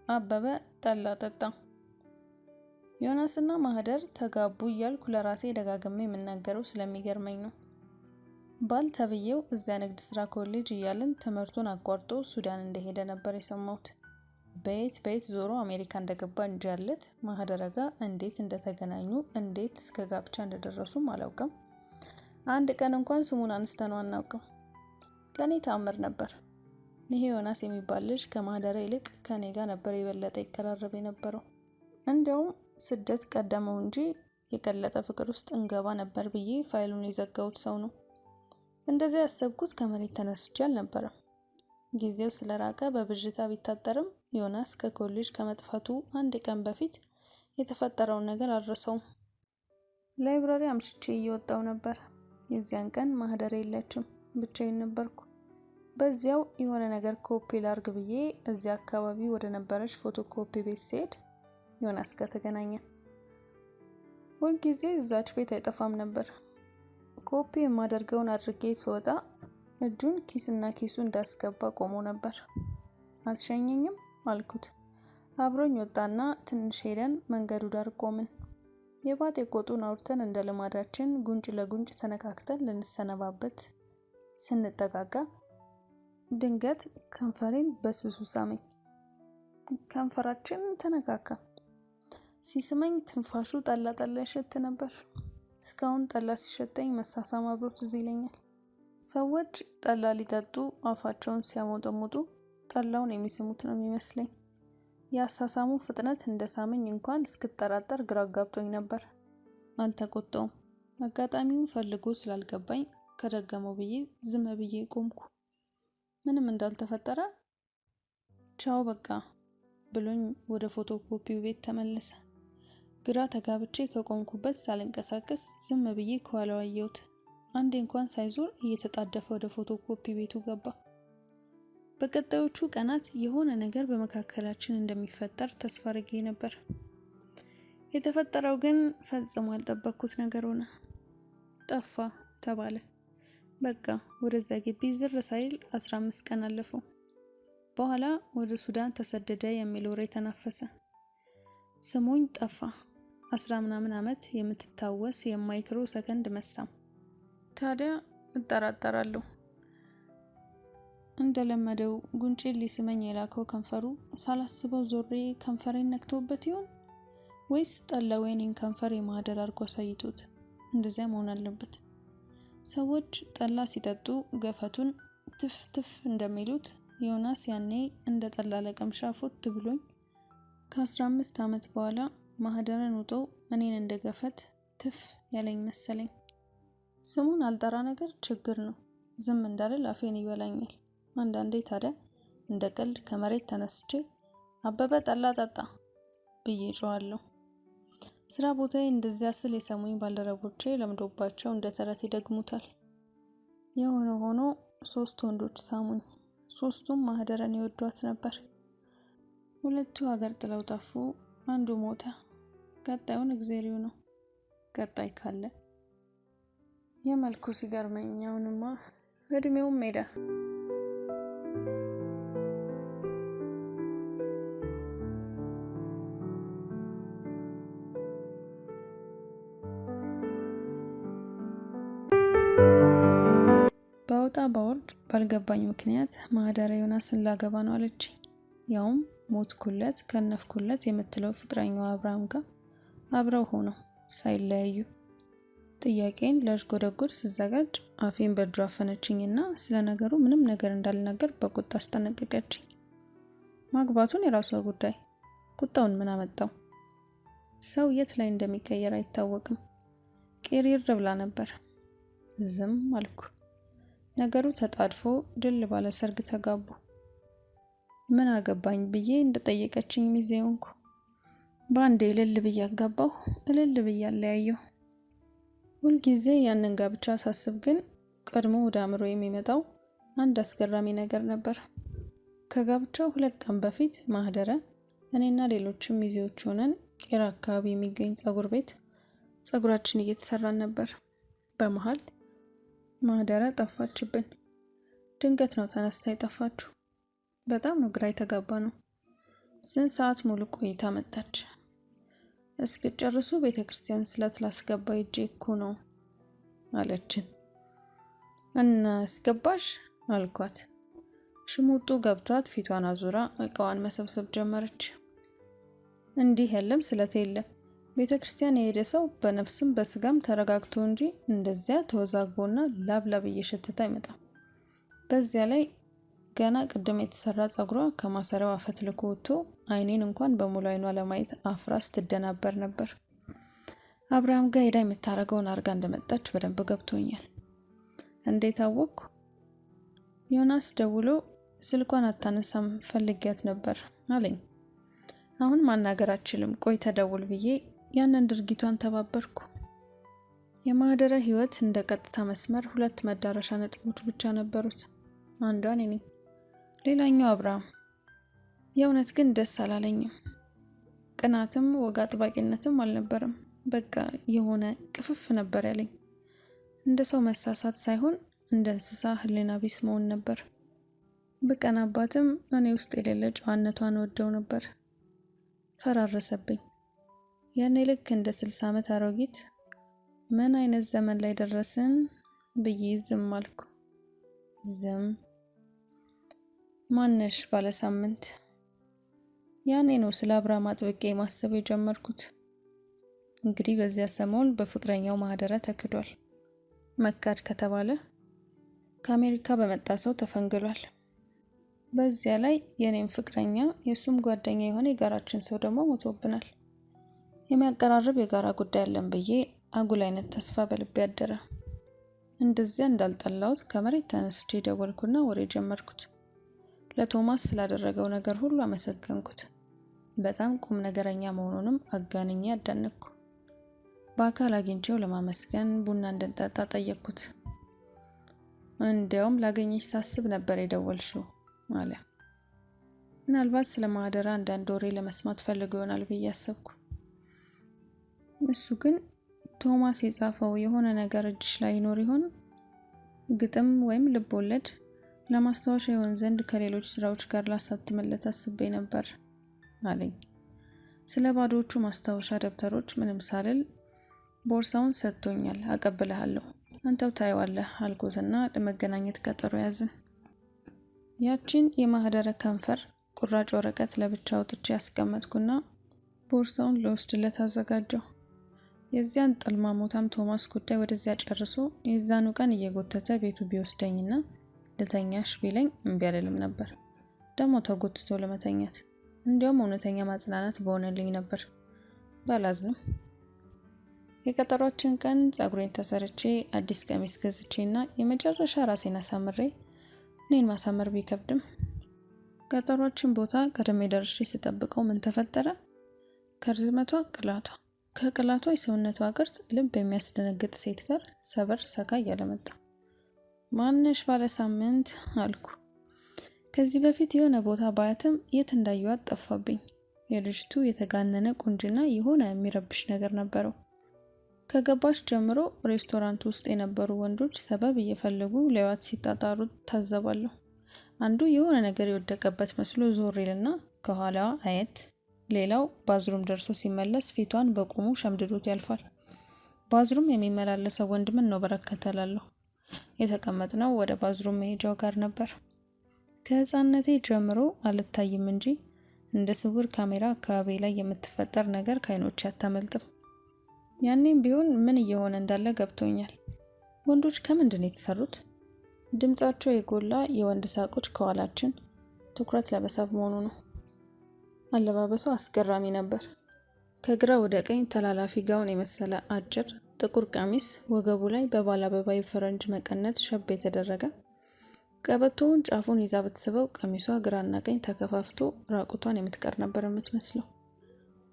Speaker 1: አበበ ጠላ ጠጣ። ዮናስና ማህደር ተጋቡ እያልኩ ለራሴ ደጋግሜ የምናገረው ስለሚገርመኝ ነው። ባል ተብዬው እዚያ ንግድ ስራ ኮሌጅ እያለን ትምህርቱን አቋርጦ ሱዳን እንደሄደ ነበር የሰማሁት። በየት ዞሮ አሜሪካ እንደገባ እንጃለት ማህደረ ጋር እንዴት እንደተገናኙ እንዴት እስከ ጋብቻ እንደደረሱም አላውቅም። አንድ ቀን እንኳን ስሙን አንስተነው አናውቅም። ለኔ ተአምር ነበር። ይሄ ዮናስ የሚባል ልጅ ከማህደረ ይልቅ ከኔ ጋር ነበር የበለጠ ይቀራረብ የነበረው። እንዲያውም ስደት ቀደመው እንጂ የቀለጠ ፍቅር ውስጥ እንገባ ነበር ብዬ ፋይሉን የዘጋሁት ሰው ነው። እንደዚህ ያሰብኩት ከመሬት ተነስቼ አልነበረም። ጊዜው ስለራቀ በብዥታ ቢታጠርም ዮናስ ከኮሌጅ ከመጥፋቱ አንድ ቀን በፊት የተፈጠረውን ነገር አልረሳውም። ላይብራሪ አምሽቼ እየወጣው ነበር። የዚያን ቀን ማህደረ የለችም፣ ብቻዬን ነበርኩ። በዚያው የሆነ ነገር ኮፒ ላርግ ብዬ እዚያ አካባቢ ወደ ነበረች ፎቶኮፒ ቤት ስሄድ ዮናስ ጋር ተገናኘን። ሁልጊዜ እዛች ቤት አይጠፋም ነበር። ኮፒ የማደርገውን አድርጌ ስወጣ እጁን ኪስና ኪሱ እንዳስገባ ቆሞ ነበር። አትሸኘኝም አልኩት። አብሮኝ ወጣና ትንሽ ሄደን መንገዱ ዳር ቆምን። የባጤ ቆጡን አውርተን እንደ ልማዳችን ጉንጭ ለጉንጭ ተነካክተን ልንሰነባበት ስንጠጋጋ ድንገት ከንፈሬን በስሱ ሳመኝ። ከንፈራችን ተነካካ። ሲስመኝ ትንፋሹ ጠላ ጠላ ይሸት ነበር። እስካሁን ጠላ ሲሸተኝ መሳሳም አብሮ ትዝ ይለኛል። ሰዎች ጠላ ሊጠጡ አፋቸውን ሲያሞጠሙጡ ጠላውን የሚስሙት ነው የሚመስለኝ። የአሳሳሙ ፍጥነት እንደ ሳመኝ እንኳን እስክጠራጠር ግራ ጋብቶኝ ነበር። አልተቆጣውም። አጋጣሚውን ፈልጎ ስላልገባኝ ከደገመው ብዬ ዝም ብዬ ቆምኩ። ምንም እንዳልተፈጠረ ቻው በቃ ብሎኝ ወደ ፎቶኮፒው ቤት ተመለሰ። ግራ ተጋብቼ ከቆምኩበት ሳልንቀሳቀስ ዝም ብዬ ከኋላው አየሁት። አንዴ እንኳን ሳይዞር እየተጣደፈ ወደ ፎቶኮፒ ቤቱ ገባ። በቀጣዮቹ ቀናት የሆነ ነገር በመካከላችን እንደሚፈጠር ተስፋ አድርጌ ነበር። የተፈጠረው ግን ፈጽሞ ያልጠበቅኩት ነገር ሆነ። ጠፋ ተባለ። በቃ ወደዛ ግቢ ዝር ሳይል 15 ቀን አለፈው። በኋላ ወደ ሱዳን ተሰደደ የሚል ወሬ ተናፈሰ። ስሙኝ ጠፋ። 10 ምናምን ዓመት የምትታወስ የማይክሮ ሰከንድ መሳም። ታዲያ እጠራጠራለሁ። እንደለመደው ጉንጬን ሊስመኝ የላከው ከንፈሩ ሳላስበው ዞሬ ከንፈሬን ነክቶበት ይሆን ወይስ ጠላው የኔን ከንፈር የማህደር አድርጎ አሳይቶት? እንደዚያ መሆን አለበት። ሰዎች ጠላ ሲጠጡ ገፈቱን ትፍ ትፍ እንደሚሉት ዮናስ ያኔ እንደ ጠላ ለቀምሻ ፎት ብሎኝ ከ15 ዓመት በኋላ ማህደርን ውጦ እኔን እንደ ገፈት ትፍ ያለኝ መሰለኝ። ስሙን አልጠራ ነገር ችግር ነው። ዝም እንዳልል አፌን ይበላኛል። አንዳንዴ ታዲያ እንደ ቀልድ ከመሬት ተነስቼ አበበ ጠላ ጠጣ ብዬ ጮሃለሁ። ስራ ቦታዬ እንደዚያ ስል የሰሙኝ ባልደረቦቼ ለምዶባቸው እንደ ተረት ይደግሙታል። የሆነ ሆኖ 3 ወንዶች ሳሙኝ። 3ቱም ማህደርን ይወዷት ነበር። 2ቱ ሀገር ጥለው ጠፉ። አንዱ ሞተ። ቀጣዩን እግዚአብሔር ነው። ቀጣይ ካለ የመልኩ ሲገርመኝ አሁንማ እድሜውም ሄደ። ባወጣ ባወርድ ባልገባኝ ምክንያት ማህደረ ዮናስን ላገባ ነው አለች። ያውም ሞትኩለት ከነፍኩለት የምትለው ፍቅረኛው አብርሃም ጋር አብረው ሆነው ሳይለያዩ። ጥያቄን ላሽጎደጎድ ስዘጋጅ አፌን በእጇ አፈነችኝና ስለ ነገሩ ምንም ነገር እንዳልናገር በቁጣ አስጠነቀቀችኝ። ማግባቱን የራሷ ጉዳይ፣ ቁጣውን ምን አመጣው? ሰው የት ላይ እንደሚቀየር አይታወቅም። ቄሪር ብላ ነበር። ዝም አልኩ። ነገሩ ተጣድፎ ድል ባለ ሰርግ ተጋቡ። ምን አገባኝ ብዬ እንደጠየቀችኝ ሚዜ ሆንኩ። በአንዴ እልል ብዬ አጋባሁ፣ እልል ብዬ አለያየሁ። ሁልጊዜ ያንን ጋብቻ ሳስብ ግን ቀድሞ ወደ አእምሮ የሚመጣው አንድ አስገራሚ ነገር ነበር። ከጋብቻው 2 ቀን በፊት ማህደረ እኔና ሌሎችም ሚዜዎች ሆነን ቄራ አካባቢ የሚገኝ ጸጉር ቤት ጸጉራችን እየተሰራን ነበር። በመሃል ማህደረ ጠፋችብን። ድንገት ነው ተነስታ የጠፋችሁ። በጣም ነው ግራ የተጋባ ነው። ስንት ሰዓት ሙሉ ቆይታ መጣች። እስክጨርሱ ቤተክርስቲያን ስለት ላስገባ ሂጄ እኮ ነው አለችን። እና አስገባሽ አልኳት። ሽሙጡ ገብቷት ፊቷን አዙራ እቃዋን መሰብሰብ ጀመረች። እንዲህ ያለም ስለት የለም። ቤተክርስቲያን የሄደ ሰው በነፍስም በስጋም ተረጋግቶ እንጂ እንደዚያ ተወዛግቦና ላብላብ እየሸተተ አይመጣም። በዚያ ላይ ገና ቅድም የተሰራ ጸጉሯ ከማሰሪያው አፈትልኮ ወጥቶ አይኔን እንኳን በሙሉ አይኗ ለማየት አፍራ ስትደናበር ነበር። አብርሃም ጋር ሄዳ የምታረገውን አርጋ እንደመጣች በደንብ ገብቶኛል። እንዴት አወቅኩ? ዮናስ ደውሎ ስልኳን አታነሳም ፈልጊያት ነበር አለኝ። አሁን ማናገር አልችልም፣ ቆይ ተደውል ብዬ ያንን ድርጊቷን ተባበርኩ። የማህደረ ህይወት እንደ ቀጥታ መስመር 2 መዳረሻ ነጥቦች ብቻ ነበሩት። አንዷ እኔ ነኝ፣ ሌላኛው አብርሃም። የእውነት ግን ደስ አላለኝም። ቅናትም ወግ አጥባቂነትም አልነበረም። በቃ የሆነ ቅፍፍ ነበር ያለኝ። እንደ ሰው መሳሳት ሳይሆን እንደ እንስሳ ህሊና ቢስ መሆን ነበር። ብቀናባትም እኔ ውስጥ የሌለ ጨዋነቷን ወደው ነበር። ፈራረሰብኝ። ያኔ ልክ እንደ 60 ዓመት አሮጊት ምን አይነት ዘመን ላይ ደረስን ብዬ ዝም አልኩ። ዝም። ማነሽ ባለ ሳምንት። ያኔ ነው ስለ አብርሃም አጥብቄ ማሰብ የጀመርኩት። እንግዲህ በዚያ ሰሞን በፍቅረኛው ማህደረ ተክዷል። መካድ ከተባለ ከአሜሪካ በመጣ ሰው ተፈንግሏል። በዚያ ላይ የኔም ፍቅረኛ የሱም ጓደኛ የሆነ የጋራችን ሰው ደግሞ ሞቶብናል። የሚያቀራርብ የጋራ ጉዳይ አለን ብዬ አጉል አይነት ተስፋ በልቤ ያደረ። እንደዚያ እንዳልጠላሁት ከመሬት ተነስቼ ደወልኩና ወሬ ጀመርኩት። ለቶማስ ስላደረገው ነገር ሁሉ አመሰገንኩት። በጣም ቁም ነገረኛ መሆኑንም አጋንኜ አዳነቅኩ። በአካል አግኝቼው ለማመስገን ቡና እንድንጠጣ ጠየቅኩት። እንዲያውም ላገኘሽ ሳስብ ነበር የደወልሽው አለ። ምናልባት ስለ ማህደራ አንዳንድ ወሬ ለመስማት ፈልጎ ይሆናል ብዬ አሰብኩ። እሱ ግን ቶማስ የጻፈው የሆነ ነገር እጅሽ ላይ ይኖር ይሆን? ግጥም ወይም ልብ ወለድ ለማስታወሻ ይሆን ዘንድ ከሌሎች ስራዎች ጋር ላሳትምለት አስቤ ነበር አለኝ። ስለ ባዶቹ ማስታወሻ ደብተሮች ምንም ሳልል ቦርሳውን ሰጥቶኛል፣ አቀብልሃለሁ፣ አንተው ታየዋለህ አልኩትና ለመገናኘት ቀጠሮ ያዝን። ያቺን የማህደረ ከንፈር ቁራጭ ወረቀት ለብቻ አውጥቼ ያስቀመጥኩና ቦርሳውን ለወስድለት አዘጋጀው። የዚያን ጥልማሞታም ቶማስ ጉዳይ ወደዚያ ጨርሶ የዛኑ ቀን እየጎተተ ቤቱ ቢወስደኝና ልተኛሽ ቢለኝ እምቢ አልልም ነበር። ደግሞ ተጎትቶ ለመተኛት እንዲያውም እውነተኛ ማጽናናት በሆነልኝ ነበር። ባላዝንም የቀጠሯችን ቀን ጸጉሬን ተሰርቼ አዲስ ቀሚስ ገዝቼና የመጨረሻ ራሴን አሳምሬ እኔን ማሳመር ቢከብድም ቀጠሯችን ቦታ ቀደም ደርሼ ስጠብቀው ምን ተፈጠረ? ከርዝመቷ ቅላቷ፣ ከቅላቷ የሰውነቷ ቅርጽ ልብ የሚያስደነግጥ ሴት ጋር ሰበር ሰካ እያለመጣ። ማነሽ ባለ ሳምንት አልኩ። ከዚህ በፊት የሆነ ቦታ ባያትም የት እንዳየዋት ጠፋብኝ። የልጅቱ የተጋነነ ቁንጅና የሆነ የሚረብሽ ነገር ነበረው። ከገባች ጀምሮ ሬስቶራንት ውስጥ የነበሩ ወንዶች ሰበብ እየፈለጉ ለዋት ሲጣጣሩ ታዘባለሁ። አንዱ የሆነ ነገር የወደቀበት መስሎ ዞር ይልና ከኋላዋ አየት፣ ሌላው ባዝሩም ደርሶ ሲመለስ ፊቷን በቁሙ ሸምድዶት ያልፋል። ባዝሩም የሚመላለሰው ወንድ ምን ነው በረከተላለሁ። የተቀመጥነው ወደ ባዝሩም መሄጃው ጋር ነበር። ከህፃንነቴ ጀምሮ አልታይም እንጂ እንደ ስውር ካሜራ አካባቢ ላይ የምትፈጠር ነገር ከአይኖች አታመልጥም። ያኔም ቢሆን ምን እየሆነ እንዳለ ገብቶኛል። ወንዶች ከምንድን ነው የተሰሩት? ድምጻቸው የጎላ የወንድ ሳቆች ከኋላችን ትኩረት ለመሳብ መሆኑ ነው። አለባበሱ አስገራሚ ነበር። ከግራ ወደ ቀኝ ተላላፊ ጋውን የመሰለ አጭር ጥቁር ቀሚስ፣ ወገቡ ላይ በባለ አበባ የፈረንጅ መቀነት ሸብ የተደረገ፣ ቀበቶውን ጫፉን ይዛ ብትስበው ቀሚሷ ግራና ቀኝ ተከፋፍቶ ራቁቷን የምትቀር ነበር የምትመስለው።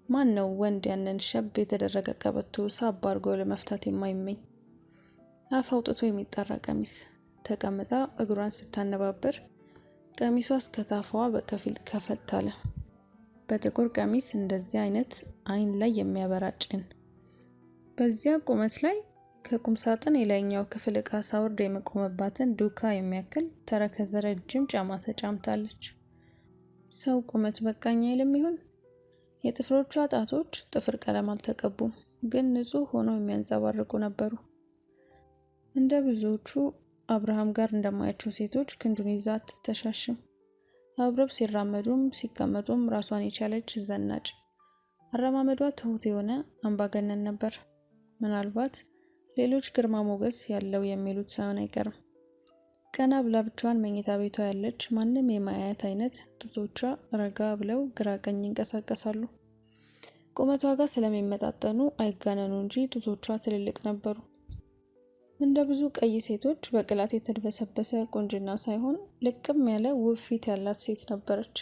Speaker 1: ማን ነው ወንድ ያንን ሸብ የተደረገ ቀበቶ ሳብ አድርጎ ለመፍታት የማይመኝ? አፍ አውጥቶ የሚጠራ ቀሚስ። ተቀምጣ እግሯን ስታነባበር ቀሚሷ እስከ ታፋዋ በከፊል ከፈት አለ። በጥቁር ቀሚስ እንደዚህ አይነት አይን ላይ የሚያበራ ጭን። በዚያ ቁመት ላይ ከቁም ሳጥን የላይኛው ክፍል ዕቃ ሳውርድ የመቆመባትን ዱካ የሚያክል ተረከዘ ረጅም ጫማ ተጫምታለች። ሰው ቁመት በቃኝ አይልም ይሆን? የጥፍሮቿ ጣቶች ጥፍር ቀለም አልተቀቡም፣ ግን ንጹህ ሆነው የሚያንጸባርቁ ነበሩ። እንደ ብዙዎቹ አብርሃም ጋር እንደማያቸው ሴቶች ክንዱን ይዛ አትተሻሽም። አብረው ሲራመዱም ሲቀመጡም ራሷን የቻለች ዘናጭ። አረማመዷ ትሁት የሆነ አምባገነን ነበር። ምናልባት ሌሎች ግርማ ሞገስ ያለው የሚሉት ሳይሆን አይቀርም። ቀና ብላ ብቻዋን መኝታ ቤቷ ያለች ማንም የማያያት አይነት ጡቶቿ ረጋ ብለው ግራ ቀኝ ይንቀሳቀሳሉ። ቁመቷ ጋር ስለሚመጣጠኑ አይጋነኑ እንጂ ጡቶቿ ትልልቅ ነበሩ። እንደ ብዙ ቀይ ሴቶች በቅላት የተድበሰበሰ ቁንጅና ሳይሆን ልቅም ያለ ውብ ፊት ያላት ሴት ነበረች።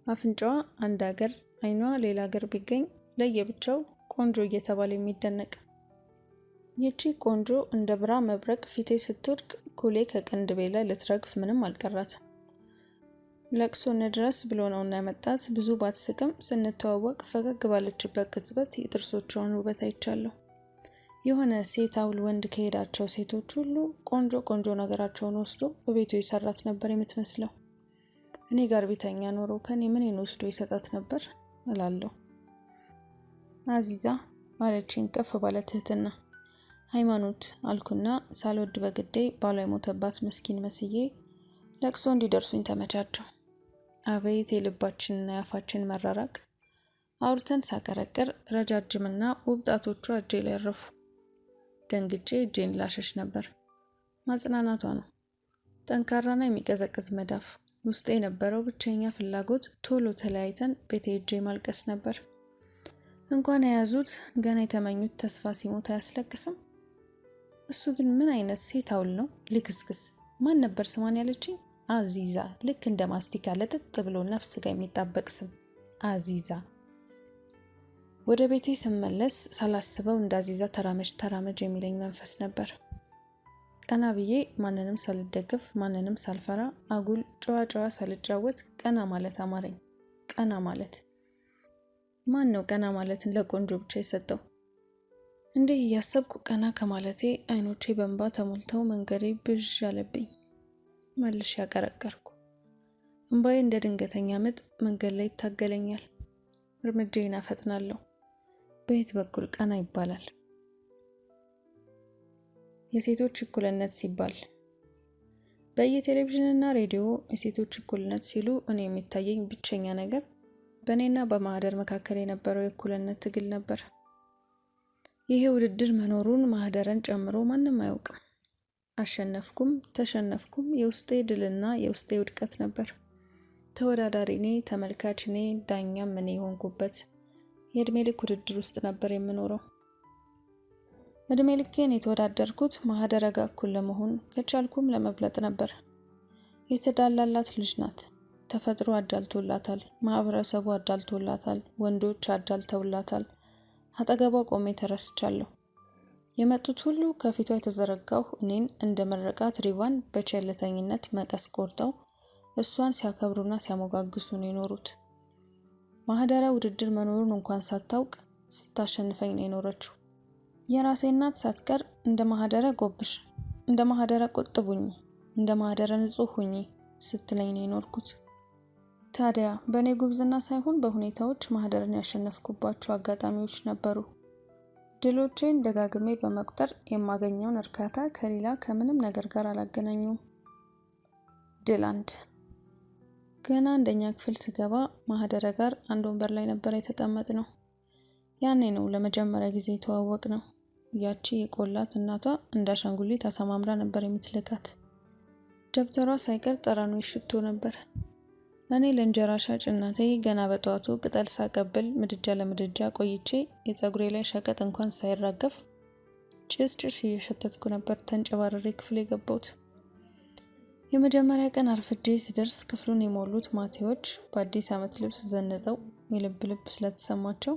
Speaker 1: አፍንጫዋ አንድ ሀገር፣ አይኗ ሌላ ሀገር ቢገኝ ለየብቻው ቆንጆ እየተባለ የሚደነቅ። ይቺ ቆንጆ እንደ ብራ መብረቅ ፊቴ ስትወድቅ ኩሌ ከቅንድቤ ላይ ልትረግፍ ምንም አልቀራትም። ለቅሶ እንድረስ ብሎ ነውና ያመጣት። ብዙ ባትስቅም ስንተዋወቅ ፈገግ ባለችበት ቅጽበት የጥርሶቿን ውበት አይቻለሁ። የሆነ ሴት አውል ወንድ ከሄዳቸው ሴቶች ሁሉ ቆንጆ ቆንጆ ነገራቸውን ወስዶ በቤቱ የሰራት ነበር የምትመስለው። እኔ ጋር ቢተኛ ኖሮ ከኔ ምንን ወስዶ ይሰጣት ነበር እላለሁ። አዚዛ ማለችኝ ከፍ ባለ ትህትና። ሃይማኖት አልኩና ሳልወድ በግዴ ባሏ የሞተባት ምስኪን መስዬ ለቅሶ እንዲደርሱኝ ተመቻቸው። አቤት የልባችንና የአፋችን መራራቅ! አውርተን ሳቀረቅር ረጃጅምና ውብ ጣቶቿ እጄ ላይ ያረፉ። ደንግጬ እጄን ላሸሽ ነበር። ማጽናናቷ ነው። ጠንካራና የሚቀዘቅዝ መዳፍ። ውስጤ የነበረው ብቸኛ ፍላጎት ቶሎ ተለያይተን ቤቴ እጄ ማልቀስ ነበር። እንኳን የያዙት ገና የተመኙት ተስፋ ሲሞት አያስለቅስም። እሱ ግን ምን አይነት ሴት አውል ነው! ልክስክስ! ማን ነበር ስሟን ያለችኝ? አዚዛ። ልክ እንደ ማስቲካ ለጥጥ ብሎ ነፍስ ጋር የሚጣበቅ ስም አዚዛ። ወደ ቤቴ ስመለስ ሳላስበው እንደ አዚዛ ተራመጅ የሚለኝ መንፈስ ነበር። ቀና ብዬ ማንንም ሳልደግፍ ማንንም ሳልፈራ አጉል ጨዋ ሳልጫወት ቀና ማለት አማረኝ። ቀና ማለት ማን ነው ቀና ማለትን ለቆንጆ ብቻ የሰጠው? እንዲህ እያሰብኩ ቀና ከማለቴ አይኖቼ በእንባ ተሞልተው መንገዴ ብዥ አለብኝ። መልሼ ያቀረቀርኩ። እንባዬ እንደ ድንገተኛ ምጥ መንገድ ላይ ይታገለኛል። እርምጃዬን አፈጥናለሁ። በየት በኩል ቀና ይባላል? የሴቶች እኩልነት ሲባል በየቴሌቪዥንና ሬዲዮ የሴቶች እኩልነት ሲሉ እኔ የሚታየኝ ብቸኛ ነገር በእኔና በማህደር መካከል የነበረው የእኩልነት ትግል ነበር። ይሄ ውድድር መኖሩን ማህደርን ጨምሮ ማንም አያውቅም። አሸነፍኩም ተሸነፍኩም የውስጤ ድልና የውስጤ ውድቀት ነበር። ተወዳዳሪ እኔ፣ ተመልካች እኔ፣ ዳኛም እኔ የሆንኩበት የእድሜ ልክ ውድድር ውስጥ ነበር የምኖረው። እድሜ ልኬን የተወዳደርኩት ማህደረ ጋር እኩል ለመሆን ከቻልኩም ለመብለጥ ነበር። የተዳላላት ልጅ ናት። ተፈጥሮ አዳልቶላታል፣ ማህበረሰቡ አዳልቶላታል፣ ወንዶች አዳልተውላታል። አጠገቧ ቆሜ ተረስቻለሁ። የመጡት ሁሉ ከፊቷ የተዘረጋው እኔን እንደ መረቃት ሪቫን በቸልተኝነት መቀስ ቆርጠው እሷን ሲያከብሩና ሲያሞጋግሱ ነው የኖሩት። ማህደረ ውድድር መኖሩን እንኳን ሳታውቅ ስታሸንፈኝ ነው የኖረችው። የራሴ እናት ሳትቀር እንደ ማህደረ ጎብሽ፣ እንደ ማህደረ ቁጥቡኝ፣ እንደ ማህደረ ንጹህ ሁኚ ስትለኝ ነው የኖርኩት። ታዲያ በእኔ ጉብዝና ሳይሆን በሁኔታዎች ማህደርን ያሸነፍኩባቸው አጋጣሚዎች ነበሩ። ድሎቼን ደጋግሜ በመቁጠር የማገኘውን እርካታ ከሌላ ከምንም ነገር ጋር አላገናኘውም። ድል 1 ገና አንደኛ ክፍል ስገባ ማህደረ ጋር አንድ ወንበር ላይ ነበር የተቀመጥነው። ያኔ ነው ለመጀመሪያ ጊዜ የተዋወቅ ነው። ያቺ የቆላት እናቷ እንደ አሻንጉሊት አሳማምራ ነበር የምትልካት። ደብተሯ ሳይቀር ጠረኑ ይሽቶ ነበር። እኔ ለእንጀራ ሻጭ እናቴ ገና በጠዋቱ ቅጠል ሳቀብል ምድጃ ለምድጃ ቆይቼ የፀጉሬ ላይ ሸቀጥ እንኳን ሳይራገፍ ጭስ እየሸተትኩ ነበር ተንጨባረሬ ክፍል የገባሁት። የመጀመሪያ ቀን አርፍጄ ስደርስ ክፍሉን የሞሉት ማቴዎች በአዲስ ዓመት ልብስ ዘንጠው የልብ ስለተሰማቸው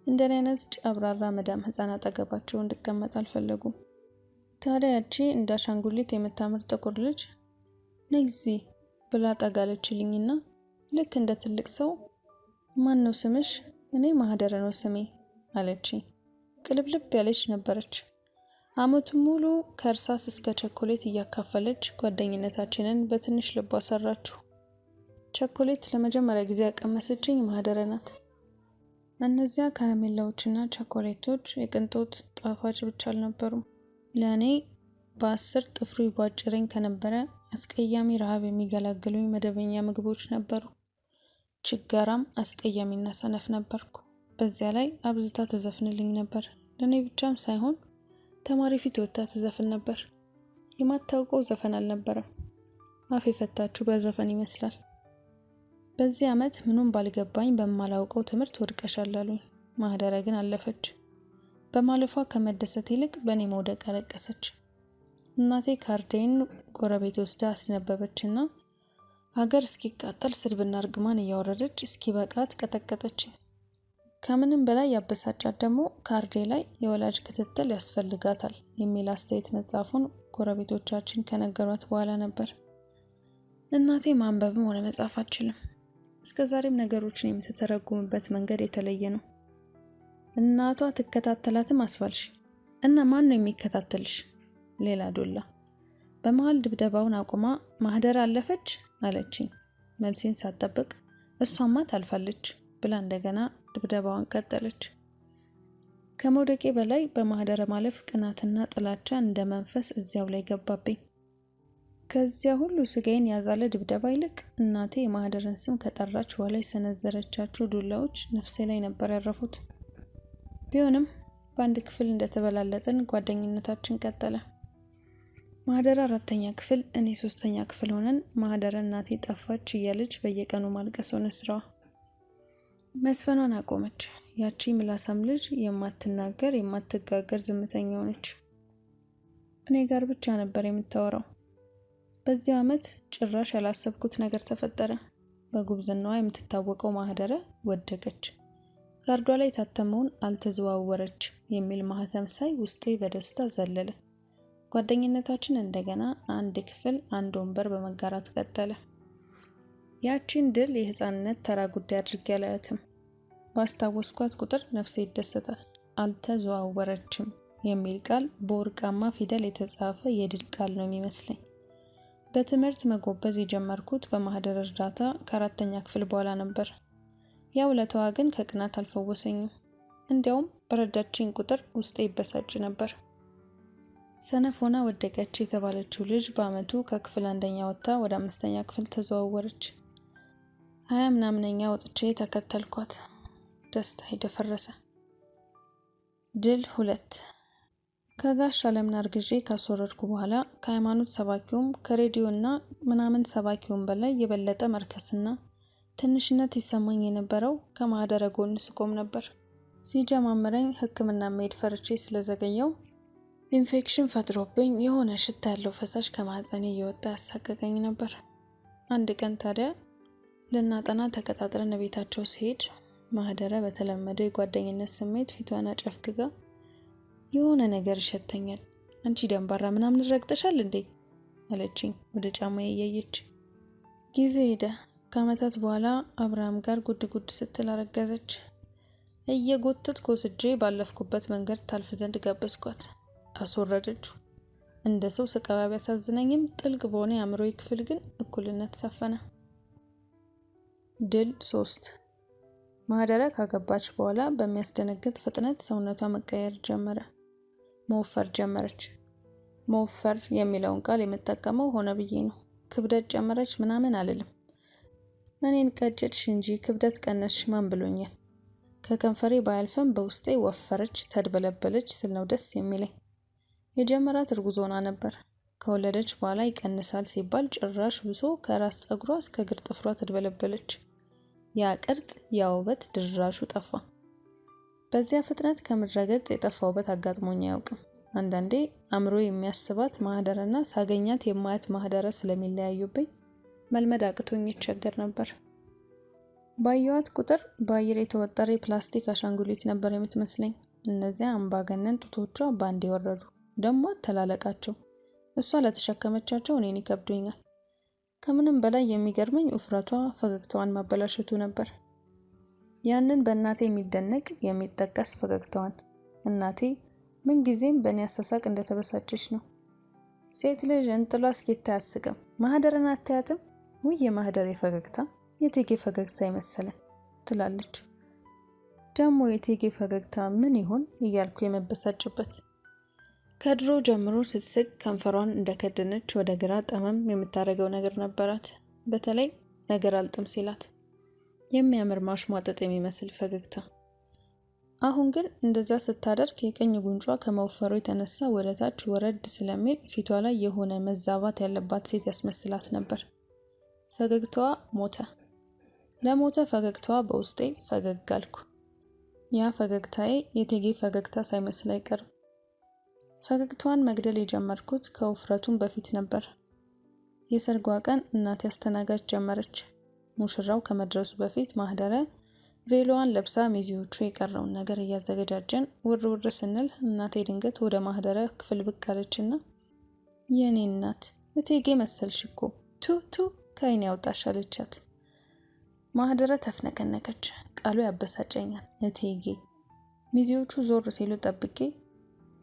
Speaker 1: እንደኔ አይነት ጨብራራ መዳም ህፃን አጠገባቸው እንድቀመጥ አልፈለጉም። ታዲያ ያቺ እንደ አሻንጉሊት የምታምር ጥቁር ልጅ ነይ እዚህ ብላ ጠጋለችልኝና ልክ እንደ ትልቅ ሰው ማን ነው ስምሽ? እኔ ማህደረ ነው ስሜ አለችኝ። ቅልብልብ ያለች ነበረች። አመቱን ሙሉ ከእርሳስ እስከ ቸኮሌት እያካፈለች ጓደኝነታችንን በትንሽ ልቧ ሰራችሁ። ቸኮሌት ለመጀመሪያ ጊዜ ያቀመሰችኝ ማህደረ ናት። እነዚያ ከረሜላዎችና ቸኮሌቶች የቅንጦት ጣፋጭ ብቻ አልነበሩም። ለእኔ በ10 ጥፍሩ ይቧጭረኝ ከነበረ አስቀያሚ ረሃብ የሚገላግሉኝ መደበኛ ምግቦች ነበሩ። ችጋራም አስቀያሚና ሰነፍ ነበርኩ። በዚያ ላይ አብዝታ ትዘፍንልኝ ነበር። ለእኔ ብቻም ሳይሆን ተማሪ ፊት ወጥታ ትዘፍን ነበር። የማታውቀው ዘፈን አልነበረም። አፍ የፈታችሁ በዘፈን ይመስላል። በዚህ ዓመት ምኑም ባልገባኝ በማላውቀው ትምህርት ወድቀሻል አሉኝ። ማህደረ ግን አለፈች። በማለፏ ከመደሰት ይልቅ በእኔ መውደቅ አለቀሰች። እናቴ ካርዴን ጎረቤት ወስዳ አስነበበችና ሀገር እስኪቃጠል ስድብና እርግማን እያወረደች እስኪበቃት ቀጠቀጠችኝ። ከምንም በላይ ያበሳጫት ደግሞ ካርዴ ላይ የወላጅ ክትትል ያስፈልጋታል የሚል አስተያየት መጻፉን ጎረቤቶቻችን ከነገሯት በኋላ ነበር። እናቴ ማንበብም ሆነ መጻፍ አትችልም። እስከዛሬም ነገሮችን የምትተረጉምበት መንገድ የተለየ ነው። እናቷ ትከታተላትም አስባልሽ እና ማን ነው የሚከታተልሽ? ሌላ ዶላ። በመሃል ድብደባውን አቁማ ማህደር አለፈች አለችኝ። መልሴን ሳትጠብቅ እሷማ ታልፋለች ብላ እንደገና ድብደባዋን ቀጠለች። ከመውደቄ በላይ በማህደረ ማለፍ ቅናትና ጥላቻ እንደ መንፈስ እዚያው ላይ ገባብኝ። ከዚያ ሁሉ ስጋዬን ያዛለ ድብደባ ይልቅ እናቴ የማህደርን ስም ከጠራች በኋላ የሰነዘረቻቸው ዱላዎች ነፍሴ ላይ ነበር ያረፉት። ቢሆንም በአንድ ክፍል እንደተበላለጥን ጓደኝነታችን ቀጠለ። ማህደር 4ኛ ክፍል እኔ 3ኛ ክፍል ሆነን ማህደር እናቴ ጠፋች እያለች በየቀኑ ማልቀስ ሆነ ስራዋ። መስፈኗን አቆመች። ያቺ ምላሳም ልጅ የማትናገር የማትጋገር ዝምተኛ ሆነች። እኔ ጋር ብቻ ነበር የምታወራው። በዚህ ዓመት ጭራሽ ያላሰብኩት ነገር ተፈጠረ። በጉብዝናዋ የምትታወቀው ማህደረ ወደቀች። ካርዷ ላይ የታተመውን አልተዘዋወረች የሚል ማህተም ሳይ ውስጤ በደስታ ዘለለ። ጓደኝነታችን እንደገና አንድ ክፍል አንድ ወንበር በመጋራት ቀጠለ። ያቺን ድል የህፃንነት ተራ ጉዳይ አድርጌ አላያትም። ባስታወስኳት ቁጥር ነፍሴ ይደሰታል። አልተዘዋወረችም የሚል ቃል በወርቃማ ፊደል የተጻፈ የድል ቃል ነው የሚመስለኝ። በትምህርት መጎበዝ የጀመርኩት በማህደር እርዳታ ከ4ኛ ክፍል በኋላ ነበር። ያ ውለታዋ ግን ከቅናት አልፈወሰኝም። እንዲያውም በረዳችኝ ቁጥር ውስጤ ይበሳጭ ነበር። ሰነፍ ሆና ወደቀች የተባለችው ልጅ በአመቱ ከክፍል 1ኛ ወጥታ ወደ 5ኛ ክፍል ተዘዋወረች። 20 ምናምነኛ ወጥቼ ተከተልኳት። ደስታ ይደፈረሰ። ድል 2 ከጋሽ አለምን አርግዤ ካስወረድኩ በኋላ ከሃይማኖት ሰባኪውም ከሬዲዮና ምናምን ሰባኪውም በላይ የበለጠ መርከስና ትንሽነት ይሰማኝ የነበረው ከማህደረ ጎን ስቆም ነበር። ሲጀማምረኝ ሕክምና መሄድ ፈርቼ ስለዘገየው ኢንፌክሽን ፈጥሮብኝ የሆነ ሽታ ያለው ፈሳሽ ከማህፀኔ እየወጣ ያሳቀቀኝ ነበር። አንድ ቀን ታዲያ ልናጠና ተቀጣጥረን ቤታቸው ሲሄድ ማህደረ በተለመደው የጓደኝነት ስሜት ፊቷን አጨፍግጋ የሆነ ነገር ይሸተኛል፣ አንቺ ደንባራ ምናምን ረግጠሻል እንዴ አለችኝ ወደ ጫማዬ እያየች። ጊዜ ሄደ። ከአመታት በኋላ አብርሃም ጋር ጉድ ጉድ ስትል አረገዘች። እየጎተትኩ ወስጄ ባለፍኩበት መንገድ ታልፍ ዘንድ ጋበዝኳት። አስወረደችው። እንደ ሰው ስቃዋ ቢያሳዝነኝም ጥልቅ በሆነ የአእምሮዬ ክፍል ግን እኩልነት ሰፈነ። ድል 3 ማህደረ ካገባች በኋላ በሚያስደነግጥ ፍጥነት ሰውነቷ መቀየር ጀመረ። መወፈር ጀመረች። መወፈር የሚለውን ቃል የምጠቀመው ሆነ ብዬ ነው። ክብደት ጨመረች ምናምን አልልም። እኔን ቀጨች እንጂ ክብደት ቀነስሽ ማን ብሎኛል? ከከንፈሬ ባያልፈም በውስጤ ወፈረች፣ ተድበለበለች ስል ነው ደስ የሚለኝ። የጀመራት እርጉዝ ሆና ነበር። ከወለደች በኋላ ይቀንሳል ሲባል ጭራሽ ብሶ ከራስ ፀጉሯ እስከ እግር ጥፍሯ ተድበለበለች። ያ ቅርጽ ያ ውበት ድራሹ ጠፋ። በዚያ ፍጥነት ከምድረገጽ የጠፋ ውበት አጋጥሞኝ አያውቅም። አንዳንዴ አእምሮ የሚያስባት ማህደረና ሳገኛት የማያት ማህደረ ስለሚለያዩብኝ መልመድ አቅቶኝ ይቸገር ነበር። ባየዋት ቁጥር በአየር የተወጠረ የፕላስቲክ አሻንጉሊት ነበር የምትመስለኝ። እነዚያ አምባገነን ጡቶቿ ባንድ የወረዱ ደሞ ተላለቃቸው። እሷ ለተሸከመቻቸው እኔን ይከብዱኛል። ከምንም በላይ የሚገርመኝ ውፍረቷ ፈገግታዋን ማበላሸቱ ነበር። ያንን በእናቴ የሚደነቅ የሚጠቀስ ፈገግታዋን። እናቴ ምንጊዜም በእኔ አሳሳቅ እንደተበሳጨች ነው። ሴት ልጅ እንጥሏ እስኪታ አያስቅም፣ ማህደርን አታያትም? ውይ የማህደሬ ፈገግታ የቴጌ ፈገግታ ይመሰለን ትላለች። ደግሞ የቴጌ ፈገግታ ምን ይሆን እያልኩ የመበሳጭበት። ከድሮ ጀምሮ ስትስቅ ከንፈሯን እንደከደነች ወደ ግራ ጠመም የምታደርገው ነገር ነበራት። በተለይ ነገር አልጥም ሲላት የሚያምር ማሽሟጠጥ የሚመስል ፈገግታ። አሁን ግን እንደዛ ስታደርግ የቀኝ ጉንጯ ከመወፈሩ የተነሳ ወደ ታች ወረድ ስለሚል ፊቷ ላይ የሆነ መዛባት ያለባት ሴት ያስመስላት ነበር። ፈገግታዋ ሞተ። ለሞተ ፈገግታዋ በውስጤ ፈገግ አልኩ። ያ ፈገግታዬ የቴጌ ፈገግታ ሳይመስል አይቀርም። ፈገግታዋን መግደል የጀመርኩት ከውፍረቱም በፊት ነበር። የሰርጓ ቀን እናቴ አስተናጋጅ ጀመረች። ሙሽራው ከመድረሱ በፊት ማህደረ ቬሎዋን ለብሳ ሚዜዎቹ የቀረውን ነገር እያዘገጃጀን ውር ውር ስንል እናቴ ድንገት ወደ ማህደረ ክፍል ብቅ አለችና የኔ እናት እቴጌ መሰልሽ እኮ ቱ ከዓይኔ ያውጣሽ አለቻት። ማህደረ ተፍነከነከች። ቃሉ ያበሳጨኛል። እቴጌ ሚዜዎቹ ዞር ሲሉ ጠብቄ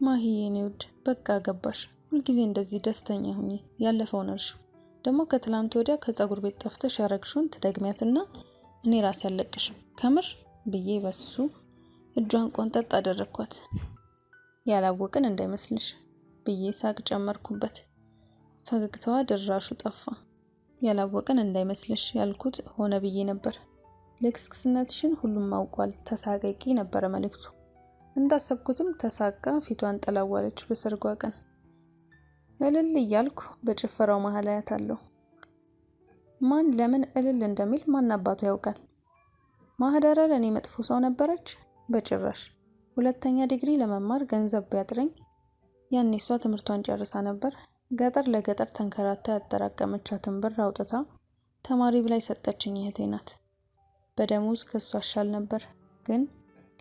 Speaker 1: ማሂዬ የኔ ውድ በቃ ገባሽ። ሁልጊዜ እንደዚህ ደስተኛ ሁኚ። ያለፈውን እርሺው። ደግሞ ከትላንት ወዲያ ከጸጉር ቤት ጠፍተሽ ያረግሽውን ትደግሚያትና እኔ ራሴ አለቅሽም ከምር ብዬ በሱ እጇን ቆንጠጥ አደረኳት። ያላወቅን እንዳይመስልሽ ብዬ ሳቅ ጨመርኩበት። ፈገግታዋ ድራሹ ጠፋ። ያላወቅን እንዳይመስልሽ ያልኩት ሆነ ብዬ ነበር። ልክስክስነትሽን ሁሉም አውቋል ተሳቀቂ ነበረ መልእክቱ። እንዳሰብኩትም ተሳቃ ፊቷን ጠላዋለች። በሰርጓ ቀን እልል እያልኩ በጭፈራው መሀል አያታለሁ። ማን ለምን እልል እንደሚል ማን አባቱ ያውቃል። ማህደረ ለኔ መጥፎ ሰው ነበረች? በጭራሽ። ሁለተኛ ዲግሪ ለመማር ገንዘብ ቢያጥረኝ ያኔ እሷ ትምህርቷን ጨርሳ ነበር። ገጠር ለገጠር ተንከራታ ያጠራቀመቻትን ብር አውጥታ ተማሪ ብላይ ሰጠችኝ። እህቴ ናት። በደሞዝ ከሷ አሻል ነበር። ግን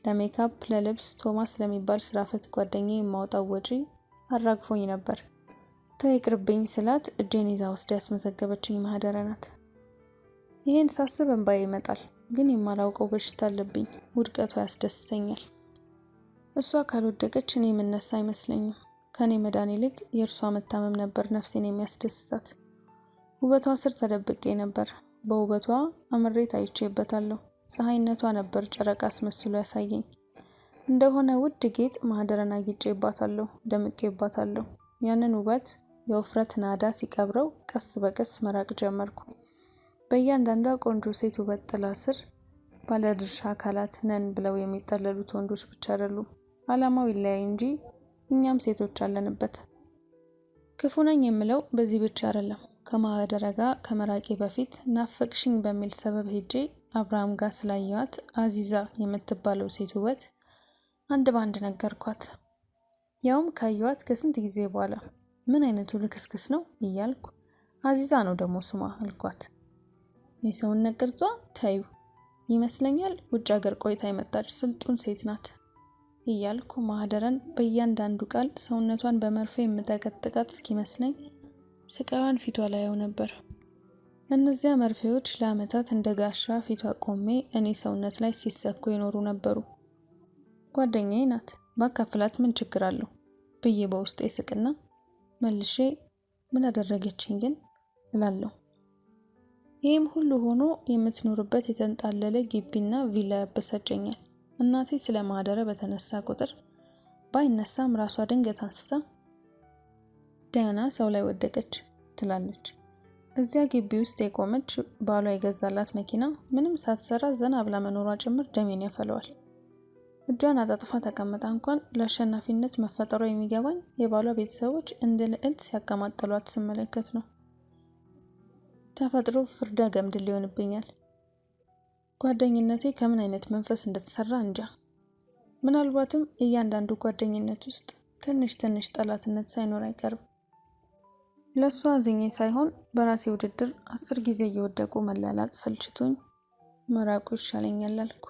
Speaker 1: ለሜካፕ፣ ለልብስ ቶማስ ለሚባል ስራ ፈት ጓደኛዬ የማውጣው ወጪ አራግፎኝ ነበር። ተው ይቅርብኝ ስላት እጄን ይዛ ወስዳ ያስመዘገበችኝ ማህደረ ናት። ይሄን ሳስብ እንባዬ ይመጣል። ግን የማላውቀው በሽታ አለብኝ። ውድቀቷ ያስደስተኛል። እሷ ካልወደቀች እኔ የምነሳ አይመስለኝም። ከኔ መዳን ይልቅ የእርሷ መታመም ነበር ነፍሴን የሚያስደስታት። ውበቷ ስር ተደብቄ ነበር። በውበቷ አምሬ ታይቼበታለሁ። ፀሐይነቷ ነበር ጨረቃ አስመስሎ ያሳየኝ። እንደሆነ ውድ ጌጥ ማህደረን አጊጬባታለሁ፣ ደምቄባታለሁ። ያንን ውበት የውፍረት ናዳ ሲቀብረው ቀስ በቀስ መራቅ ጀመርኩ። በእያንዳንዷ ቆንጆ ሴት ውበት ጥላ ስር ባለድርሻ አካላት ነን ብለው የሚጠለሉት ወንዶች ብቻ አይደሉም። ዓላማው ይለያይ እንጂ እኛም ሴቶች አለንበት። ክፉ ነኝ የምለው በዚህ ብቻ አይደለም። ከማህደረ ጋር ከመራቄ በፊት ናፈቅሽኝ በሚል ሰበብ ሄጄ አብርሃም ጋር ስላየዋት አዚዛ የምትባለው ሴት ውበት አንድ ባንድ ነገርኳት። ያውም ካየዋት ከስንት ጊዜ በኋላ። ምን አይነቱ ልክስክስ ነው እያልኩ አዚዛ ነው ደግሞ ስሟ አልኳት። የሰውነት ቅርጿ ታዩ ይመስለኛል ውጭ ሀገር ቆይታ የመጣች ስልጡን ሴት ናት እያልኩ ማህደረን በእያንዳንዱ ቃል ሰውነቷን በመርፌ የምጠቀጥቃት እስኪመስለኝ ስቃዋን ፊቷ ላየው ነበር። እነዚያ መርፌዎች ለዓመታት እንደ ጋሻ ፊቷ ቆሜ እኔ ሰውነት ላይ ሲሰኩ የኖሩ ነበሩ። ጓደኛዬ ናት ባካፍላት ምን ችግር አለው ብዬ በውስጤ ስቅና መልሼ ምን አደረገችኝ ግን እላለሁ። ይህም ሁሉ ሆኖ የምትኖርበት የተንጣለለ ግቢና ቪላ ያበሳጨኛል። እናቴ ስለ ማህደረ በተነሳ ቁጥር ባይነሳም ራሷ ድንገት አንስታ ዳያና ሰው ላይ ወደቀች ትላለች። እዚያ ግቢ ውስጥ የቆመች ባሏ የገዛላት መኪና ምንም ሳትሰራ ዘና ብላ መኖሯ ጭምር ደሜን ያፈለዋል። እጇን አጣጥፋ ተቀምጣ እንኳን ለአሸናፊነት መፈጠሯ የሚገባኝ የባሏ ቤተሰቦች እንደ ልዕልት ሲያቀማጥሏት ስመለከት ነው። ተፈጥሮ ፍርዳ ገምድል ሊሆንብኛል። ጓደኝነቴ ከምን አይነት መንፈስ እንደተሰራ እንጃ። ምናልባትም እያንዳንዱ ጓደኝነት ውስጥ ትንሽ ትንሽ ጠላትነት ሳይኖር አይቀርም። ለሷ አዝኜ ሳይሆን በራሴ ውድድር 10 ጊዜ እየወደቁ መላላጥ ሰልችቶኝ መራቁ ይሻለኛል አልኩ።